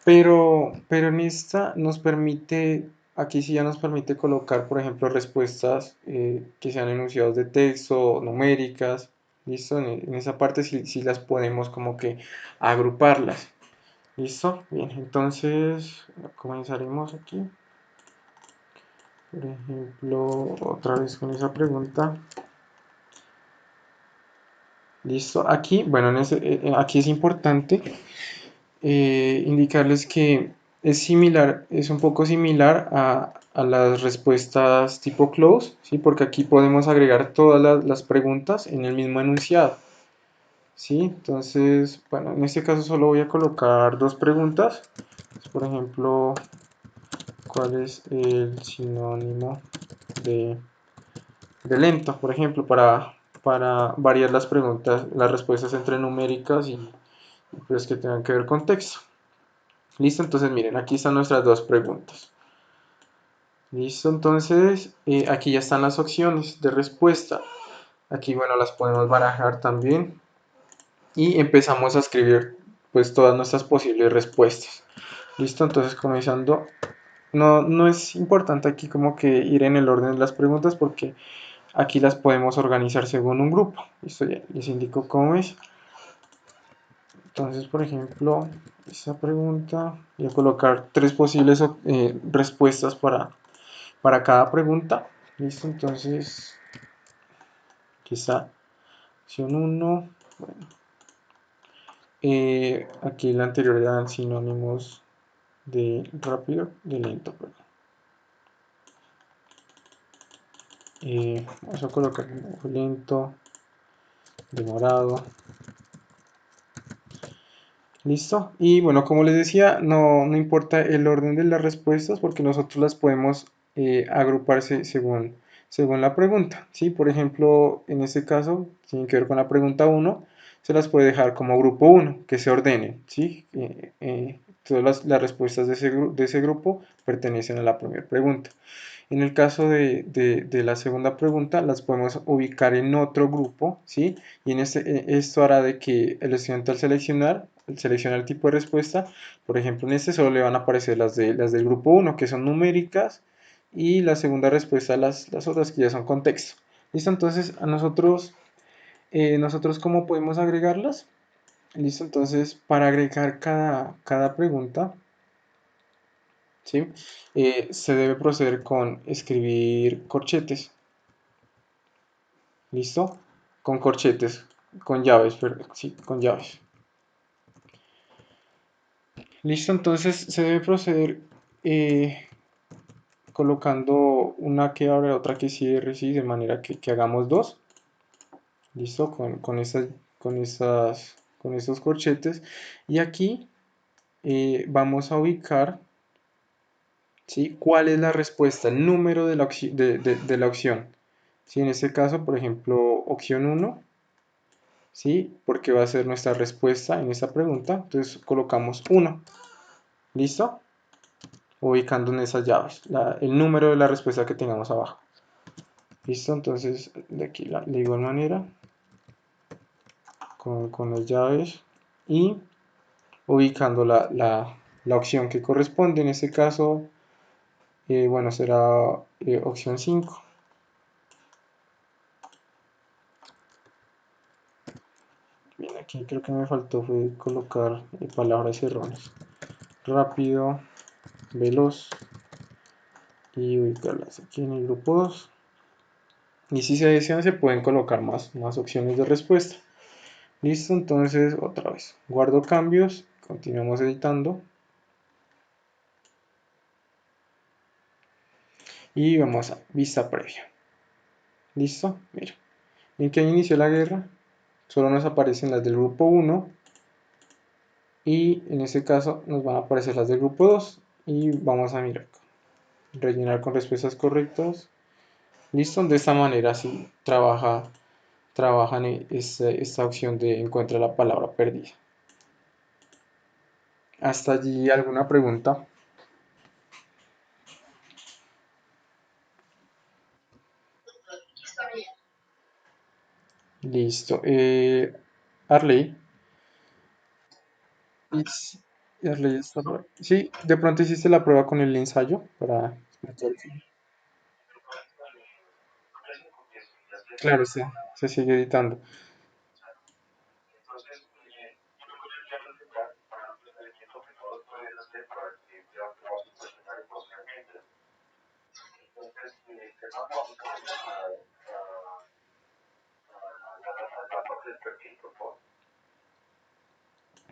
pero en esta nos permite, aquí sí ya nos permite colocar, por ejemplo, respuestas que sean enunciados de texto, numéricas. Listo. En esa parte sí, sí las podemos como que agruparlas. Listo. Bien, entonces comenzaremos aquí. Por ejemplo, otra vez con esa pregunta. Listo. Aquí, bueno, aquí es importante indicarles que es similar, es un poco similar a las respuestas tipo close, ¿sí? Porque aquí podemos agregar todas las preguntas en el mismo enunciado, ¿sí? Entonces, bueno, en este caso solo voy a colocar dos preguntas. Por ejemplo, ¿cuál es el sinónimo de, de lento? Por ejemplo, para variar las preguntas, las respuestas entre numéricas y pues que tengan que ver con texto. Listo, entonces miren, aquí están nuestras dos preguntas. Listo, entonces aquí ya están las opciones de respuesta. Aquí, bueno, las podemos barajar también y empezamos a escribir pues todas nuestras posibles respuestas. Listo, entonces comenzando, no es importante aquí como que ir en el orden de las preguntas porque aquí las podemos organizar según un grupo. Listo, ya les indico cómo es. Entonces, por ejemplo, esta pregunta, voy a colocar tres posibles respuestas para cada pregunta. Listo, entonces aquí está opción uno. Bueno, aquí la anterior eran sinónimos de rápido, de lento, perdón. Vamos a colocar lento, demorado. Listo. Y bueno, como les decía, no importa el orden de las respuestas porque nosotros las podemos agruparse según la pregunta. ¿Sí? Por ejemplo, en este caso, tiene que ver con la pregunta uno, se las puede dejar como grupo uno, que se ordenen. ¿Sí? Todas las respuestas de ese grupo pertenecen a la primera pregunta. En el caso de la segunda pregunta, las podemos ubicar en otro grupo, ¿sí? Y esto hará de que el estudiante al seleccionar el tipo de respuesta, por ejemplo, en este solo le van a aparecer las del grupo uno que son numéricas, y la segunda respuesta, las otras que ya son con texto. ¿Listo? Entonces, nosotros ¿cómo podemos agregarlas? ¿Listo? Entonces, para agregar cada pregunta, ¿sí? Se debe proceder con escribir corchetes, ¿listo? Con corchetes, con llaves, sí, con llaves. ¿Listo? Entonces se debe proceder colocando una que abre, otra que cierre, ¿sí? De manera que hagamos dos, ¿listo? Con estos corchetes. Y aquí vamos a ubicar, ¿sí? ¿Cuál es la respuesta? El número de la opción. Si en este caso, por ejemplo, opción uno, ¿sí? Porque va a ser nuestra respuesta en esta pregunta. Entonces colocamos uno. ¿Listo? Ubicando en esas llaves el número de la respuesta que tengamos abajo. ¿Listo? Entonces de aquí de igual manera con las llaves y ubicando la opción que corresponde. En este caso, bueno, será opción 5. Bien, aquí creo que me faltó fue colocar palabras erróneas. Rápido, veloz y ubicarlas aquí en el grupo 2. Y si se desean se pueden colocar más opciones de respuesta. Listo, entonces otra vez. Guardo cambios, continuamos editando. Y vamos a vista previa. Listo, mira. ¿En qué año inició la guerra? Solo nos aparecen las del grupo 1. Y en este caso nos van a aparecer las del grupo 2. Y vamos a mirar. Rellenar con respuestas correctas. Listo, de esta manera sí trabajan esta opción de encuentra la palabra perdida. ¿Hasta allí alguna pregunta? Está bien. Listo. Arley, it's- Arley está sí, de pronto hiciste la prueba con el ensayo para explicar. Claro, se sigue editando.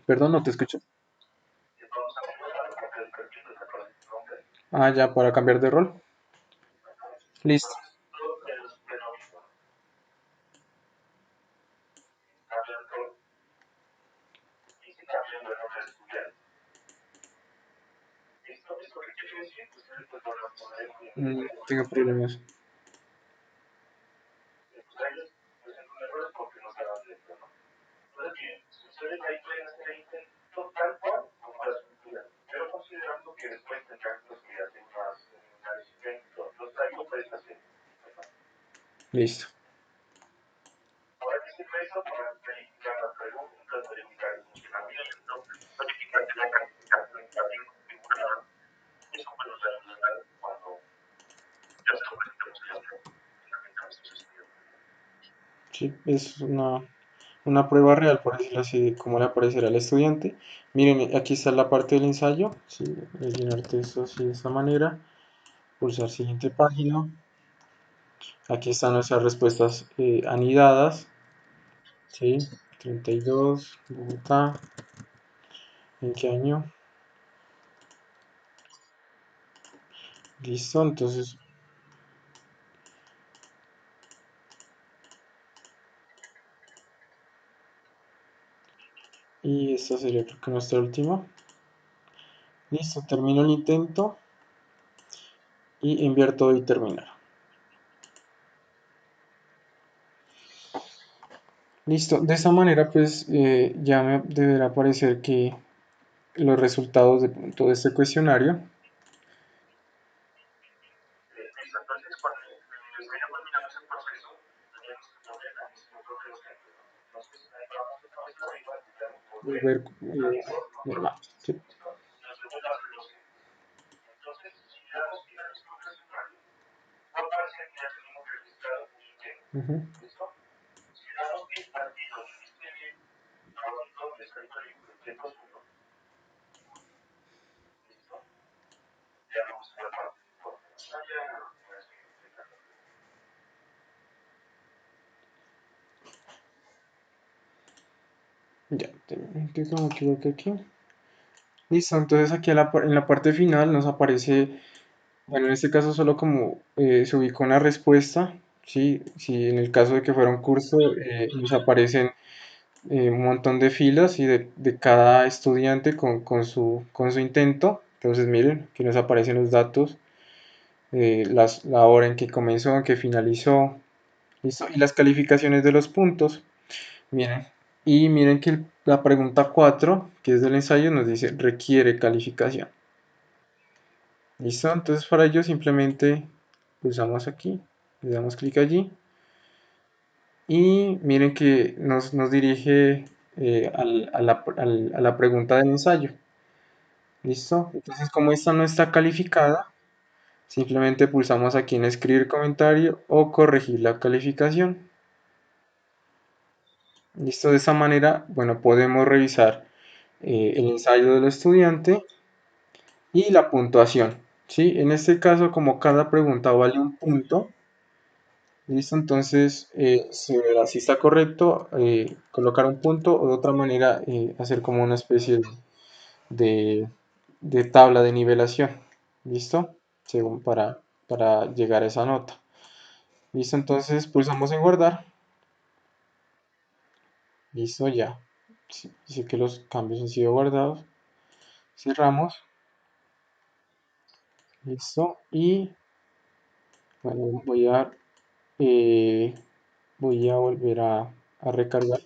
Perdón, no te escucho. Ah, ya, para cambiar de rol. Listo. Tengo problemas. Listo. Sí, es una prueba real, por decirlo así, de cómo le aparecerá al estudiante. Miren, aquí está la parte del ensayo. Sí, rellenar texto así de esta manera. Pulsar siguiente página. Aquí están nuestras respuestas anidadas. Sí, 32, Bogotá. ¿En qué año? Listo, entonces, y esta sería creo que nuestra última. Listo, termino el intento y enviar todo y terminar. Listo, de esta manera pues ya me deberá aparecer que los resultados de todo este cuestionario. Volver normal. Sí. Ujú. Ya, que me equivoqué aquí. Listo, entonces aquí en la parte final nos aparece, bueno, en este caso solo como se ubicó una respuesta, ¿sí? Si en el caso de que fuera un curso, nos aparecen un montón de filas y de cada estudiante con su intento. Entonces miren, aquí nos aparecen los datos, la hora en que comenzó, en que finalizó, listo, y las calificaciones de los puntos. Miren, y miren que la pregunta 4 que es del ensayo, nos dice requiere calificación. ¿Listo? Entonces para ello simplemente pulsamos aquí, le damos clic allí y miren que nos dirige a la pregunta del ensayo. ¿Listo? Entonces como esta no está calificada, simplemente pulsamos aquí en escribir comentario o corregir la calificación. ¿Listo? De esta manera, bueno, podemos revisar el ensayo del estudiante y la puntuación. ¿Sí? En este caso, como cada pregunta vale un punto, listo, entonces se verá si está correcto, colocar un punto o de otra manera hacer como una especie de, de tabla de nivelación. ¿Listo? Según para llegar a esa nota. ¿Listo? Entonces pulsamos en guardar. Listo, ya. Sí, dice que los cambios han sido guardados. Cerramos. Listo. Y bueno, eh, voy a volver a recargar.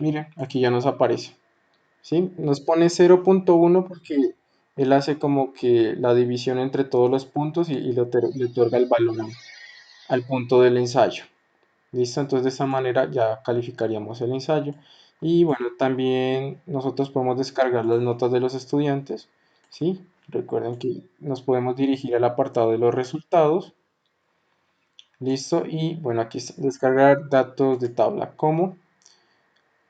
Miren, aquí ya nos aparece. ¿sí? Nos pone 0,1 porque él hace como que la división entre todos los puntos y le otorga el valor al punto del ensayo. ¿Listo? Entonces de esta manera ya calificaríamos el ensayo. Y bueno, también nosotros podemos descargar las notas de los estudiantes, ¿sí? Recuerden que nos podemos dirigir al apartado de los resultados. ¿Listo? Y bueno, aquí está, descargar datos de tabla. ¿Cómo?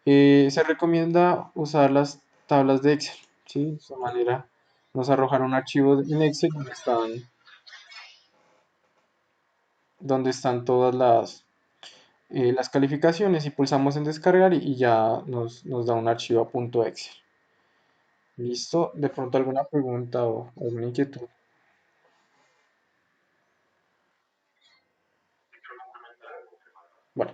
Se recomienda usar las tablas de Excel, ¿sí? De esta manera nos arrojará un archivo en Excel donde están todas las calificaciones y pulsamos en descargar y ya nos da un archivo a punto .excel. ¿Listo? ¿De pronto alguna pregunta o alguna inquietud? Bueno,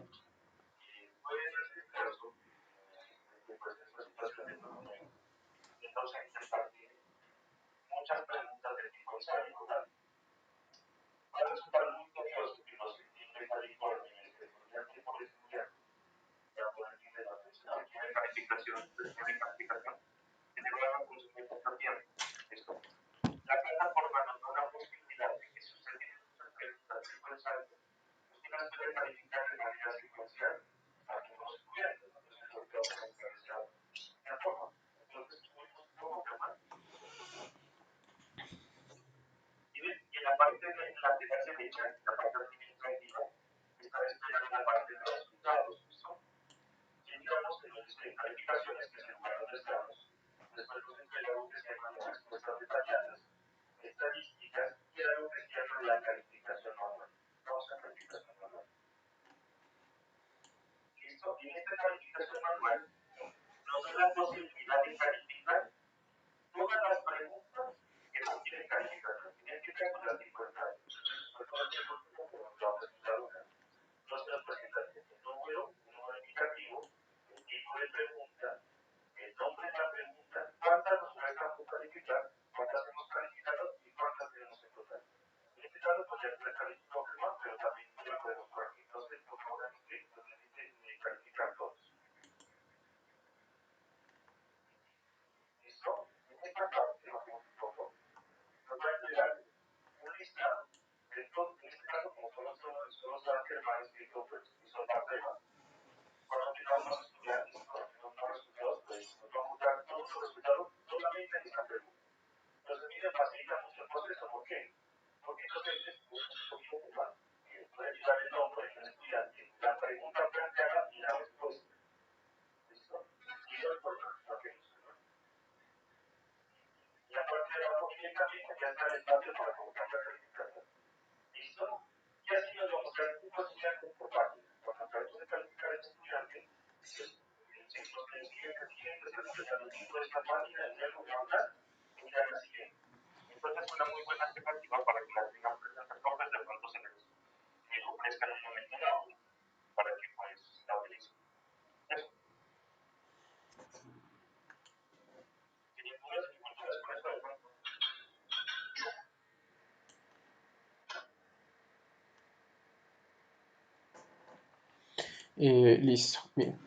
listo. Bien,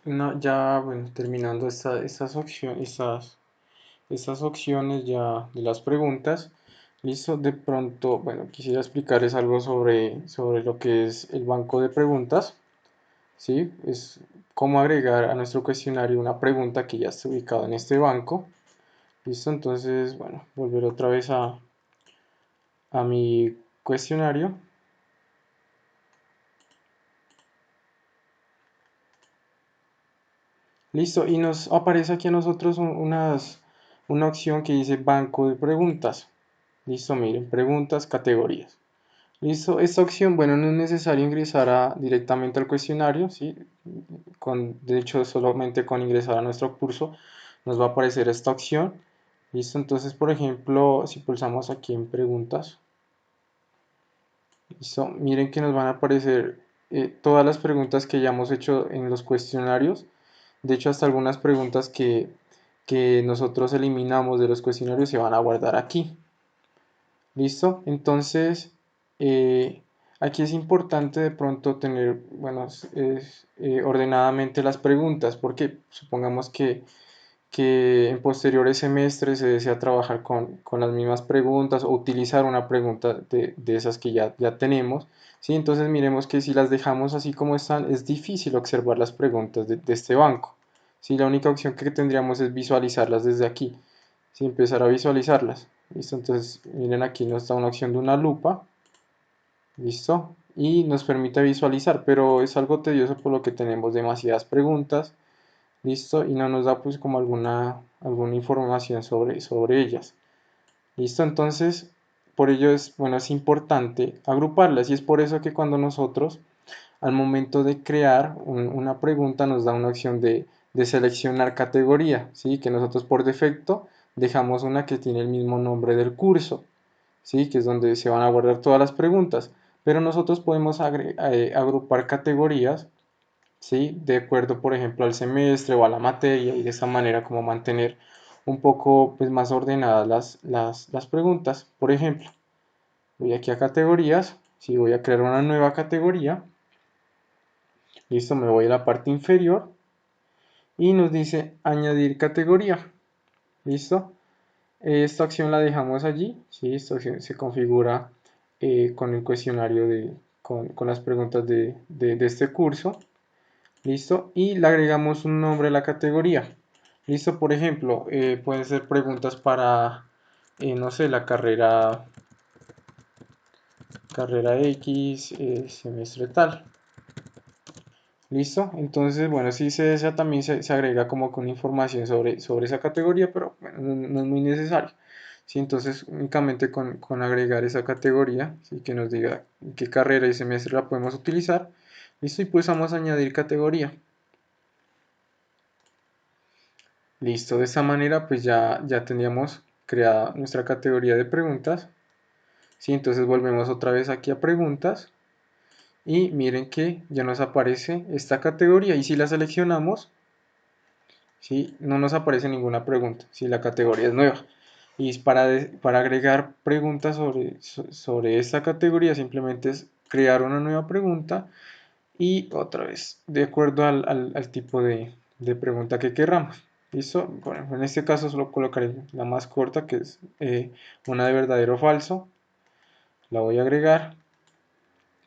ya bueno, terminando estas opciones ya de las preguntas. Listo, de pronto, bueno, quisiera explicarles algo sobre lo que es el banco de preguntas. ¿Sí? Es cómo agregar a nuestro cuestionario una pregunta que ya está ubicada en este banco. ¿Listo? Entonces, bueno, volver otra vez a mi cuestionario. Listo, y nos aparece aquí a nosotros una opción que dice banco de preguntas. Listo, miren, preguntas, categorías. Listo, esta opción, bueno, no es necesario ingresar directamente al cuestionario, ¿sí? De hecho, solamente con ingresar a nuestro curso nos va a aparecer esta opción. Listo, entonces, por ejemplo, si pulsamos aquí en preguntas, listo, miren que nos van a aparecer todas las preguntas que ya hemos hecho en los cuestionarios. De hecho, hasta algunas preguntas que nosotros eliminamos de los cuestionarios se van a guardar aquí. ¿Listo? Entonces, aquí es importante de pronto tener, bueno, ordenadamente las preguntas, porque supongamos que en posteriores semestres se desea trabajar con las mismas preguntas o utilizar una pregunta de esas que ya tenemos, ¿sí? Entonces miremos que si las dejamos así como están, es difícil observar las preguntas de este banco, ¿sí? La única opción que tendríamos es visualizarlas desde aquí, ¿sí? Empezar a visualizarlas, ¿listo? Entonces miren, aquí nos da una opción de una lupa, ¿listo? Y nos permite visualizar, pero es algo tedioso por lo que tenemos demasiadas preguntas. ¿Listo? Y no nos da pues como alguna información sobre ellas. ¿Listo? Entonces, por ello es, bueno, es importante agruparlas y es por eso que cuando nosotros al momento de crear una pregunta nos da una opción de seleccionar categoría, ¿sí? Que nosotros por defecto dejamos una que tiene el mismo nombre del curso, ¿sí? Que es donde se van a guardar todas las preguntas, pero nosotros podemos agrupar categorías, ¿sí? De acuerdo, por ejemplo, al semestre o a la materia y de esa manera como mantener un poco pues, más ordenadas las preguntas. Por ejemplo, voy aquí a categorías, si voy a crear una nueva categoría, listo, me voy a la parte inferior y nos dice añadir categoría, listo. Esta acción la dejamos allí, ¿sí? Esta acción se configura con el cuestionario con las preguntas de este curso. ¿Listo? Y le agregamos un nombre a la categoría. ¿Listo? Por ejemplo, pueden ser preguntas para, no sé, la carrera X, semestre tal. ¿Listo? Entonces, bueno, si se desea también se agrega como con información sobre esa categoría, pero bueno, no es muy necesario. ¿Sí? Entonces, únicamente con agregar esa categoría, ¿sí? Que nos diga qué carrera y semestre la podemos utilizar. ¿Listo? Y pues vamos a añadir categoría. Listo, de esta manera pues ya tendríamos creada nuestra categoría de preguntas. ¿Sí? Entonces volvemos otra vez aquí a preguntas y miren que ya nos aparece esta categoría y si la seleccionamos, ¿sí? No nos aparece ninguna pregunta, si la categoría es nueva. Y para agregar preguntas sobre esta categoría simplemente es crear una nueva pregunta y otra vez, de acuerdo al tipo de pregunta que querramos. ¿Listo? Bueno, en este caso solo colocaré la más corta, que es una de verdadero o falso. La voy a agregar.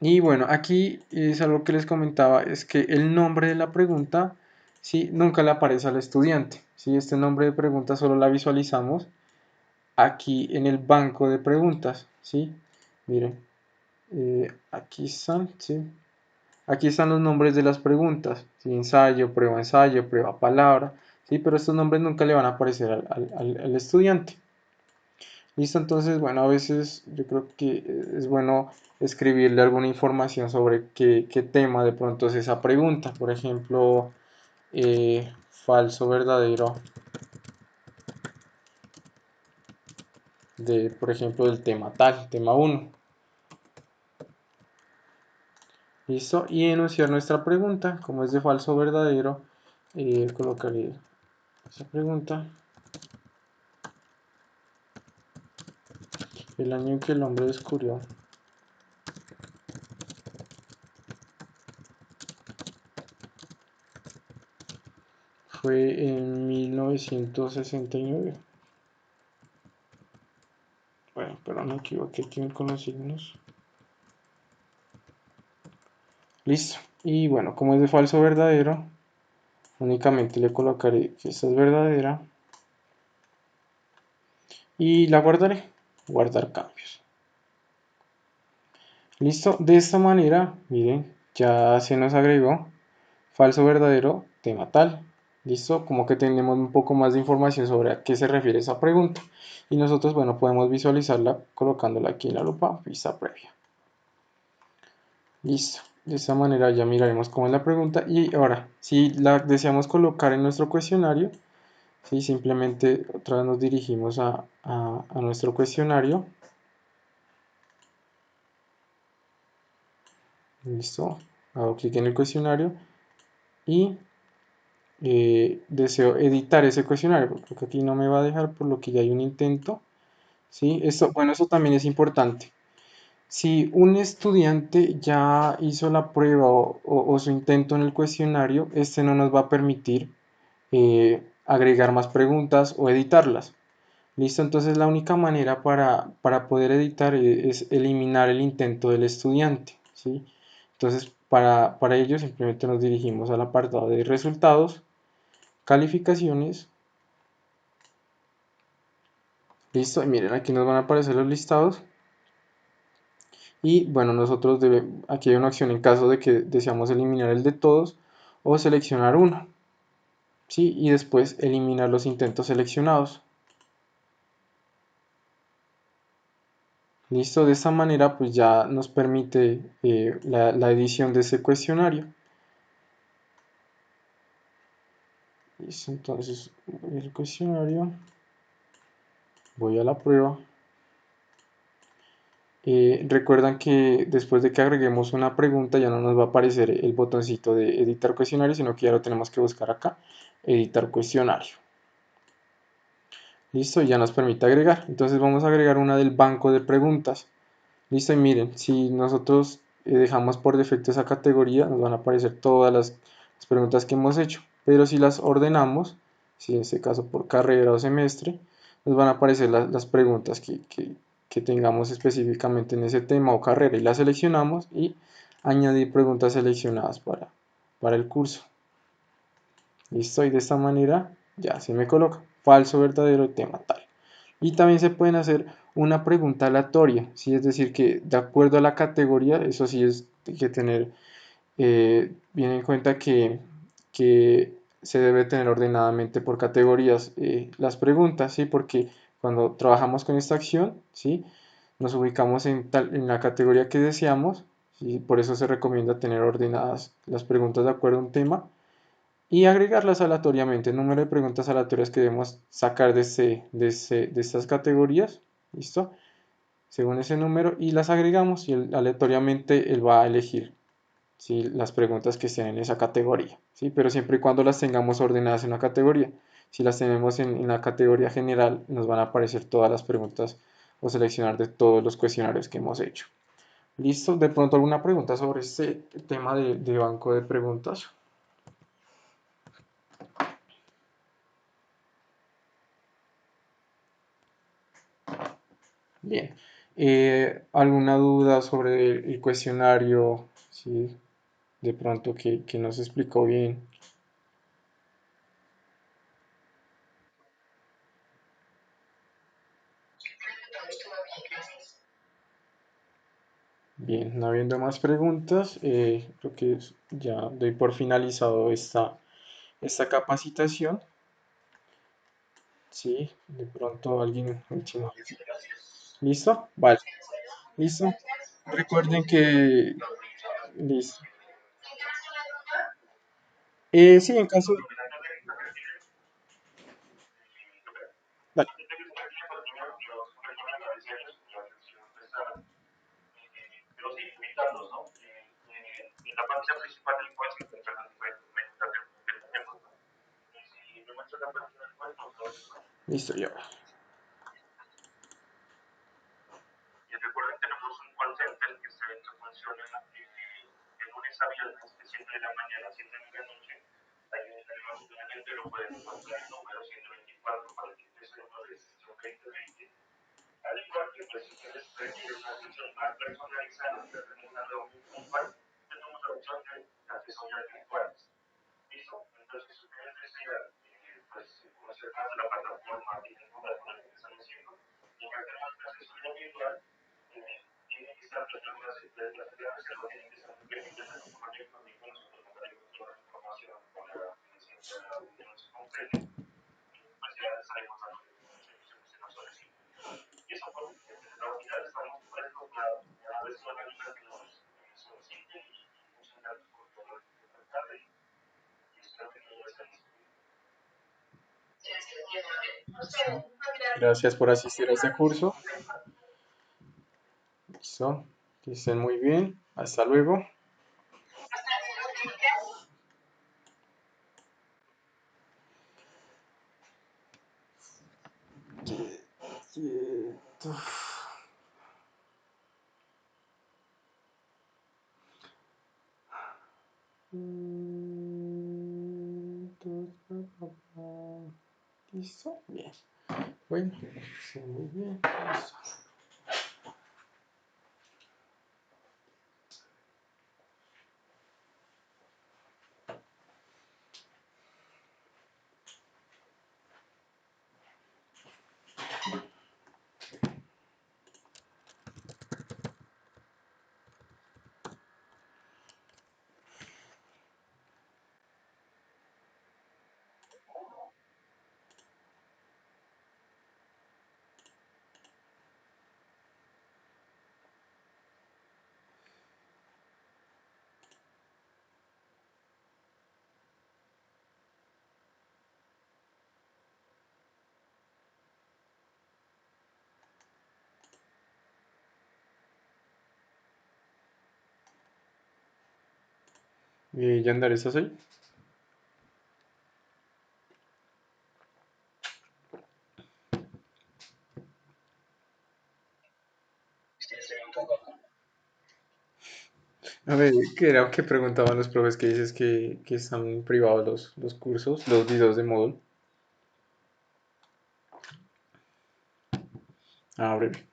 Y bueno, aquí es algo que les comentaba, es que el nombre de la pregunta, ¿sí? Nunca le aparece al estudiante. ¿Sí? Este nombre de pregunta solo la visualizamos aquí en el banco de preguntas. ¿Sí? Miren, aquí están, ¿sí? Aquí están los nombres de las preguntas, ¿sí? Ensayo, prueba palabra, ¿sí? Pero estos nombres nunca le van a aparecer al estudiante. ¿Listo? Entonces, bueno, a veces yo creo que es bueno escribirle alguna información sobre qué tema de pronto es esa pregunta. Por ejemplo, falso, verdadero, por ejemplo, del tema tal, tema uno. ¿Listo? Y enunciar nuestra pregunta, como es de falso o verdadero, colocaré esa pregunta. El año en que el hombre descubrió fue en 1969. Bueno, pero me equivoqué aquí con los signos. Listo. Y bueno, como es de falso o verdadero, únicamente le colocaré que esta es verdadera y la guardaré. Guardar cambios. Listo. De esta manera, miren, ya se nos agregó falso o verdadero, tema tal. ¿Listo? Como que tenemos un poco más de información sobre a qué se refiere esa pregunta. Y nosotros, bueno, podemos visualizarla colocándola aquí en la lupa, vista previa. Listo. De esta manera ya miraremos cómo es la pregunta. Y ahora, si la deseamos colocar en nuestro cuestionario, ¿sí? Simplemente otra vez nos dirigimos a nuestro cuestionario. Listo. Hago clic en el cuestionario y deseo editar ese cuestionario, porque aquí no me va a dejar por lo que ya hay un intento. ¿Sí? Bueno, eso también es importante. Si un estudiante ya hizo la prueba o su intento en el cuestionario, este no nos va a permitir agregar más preguntas o editarlas. Listo, entonces la única manera para poder editar es eliminar el intento del estudiante, ¿sí? Entonces, para ello simplemente nos dirigimos al apartado de resultados, calificaciones. Listo, y miren, aquí nos van a aparecer los listados. Y bueno, nosotros aquí hay una opción en caso de que deseamos eliminar el de todos o seleccionar uno, ¿sí? Y después eliminar los intentos seleccionados. Listo, de esta manera pues ya nos permite la edición de ese cuestionario. Listo, entonces el cuestionario, voy a la prueba. Recuerdan que después de que agreguemos una pregunta ya no nos va a aparecer el botoncito de editar cuestionario, sino que ya lo tenemos que buscar acá, editar cuestionario. Listo, y ya nos permite agregar. Entonces vamos a agregar una del banco de preguntas. Listo, y miren, si nosotros dejamos por defecto esa categoría, nos van a aparecer todas las preguntas que hemos hecho. Pero si las ordenamos, si en este caso por carrera o semestre, nos van a aparecer las preguntas que tengamos específicamente en ese tema o carrera y las seleccionamos y añadir preguntas seleccionadas para el curso. Listo, y de esta manera ya se me coloca falso, verdadero, tema tal. Y también se pueden hacer una pregunta aleatoria, ¿sí? Es decir, que de acuerdo a la categoría, eso sí es hay que tener bien en cuenta que se debe tener ordenadamente por categorías las preguntas, ¿sí? Porque cuando trabajamos con esta acción, ¿sí? Nos ubicamos en la categoría que deseamos, ¿sí? Por eso se recomienda tener ordenadas las preguntas de acuerdo a un tema y agregarlas aleatoriamente, el número de preguntas aleatorias que debemos sacar de estas categorías, ¿listo? Según ese número y las agregamos y aleatoriamente él va a elegir, ¿sí? Las preguntas que estén en esa categoría, ¿sí? Pero siempre y cuando las tengamos ordenadas en una categoría. Si las tenemos en la categoría general, nos van a aparecer todas las preguntas o seleccionar de todos los cuestionarios que hemos hecho. ¿Listo? ¿De pronto alguna pregunta sobre este tema de banco de preguntas? Bien. ¿Alguna duda sobre el cuestionario? Sí, de pronto que no se explicó bien. Todo estuvo bien, gracias. Bien, no habiendo más preguntas, creo que ya doy por finalizado esta capacitación. Sí, de pronto alguien último. ¿Listo? Vale, listo. Recuerden que... Listo. Sí, en caso... Dale. Listo, ya. Listo. Gracias por asistir a este curso. Listo. Que estén muy bien. Hasta luego. Quieto. ¿Listo? Bien. Bueno, sí, muy bien. Listo. Yandar, ¿estás ahí? A ver, ¿qué era que preguntaban los profes que dices que están privados los cursos, los videos de módulo? Ah, breve.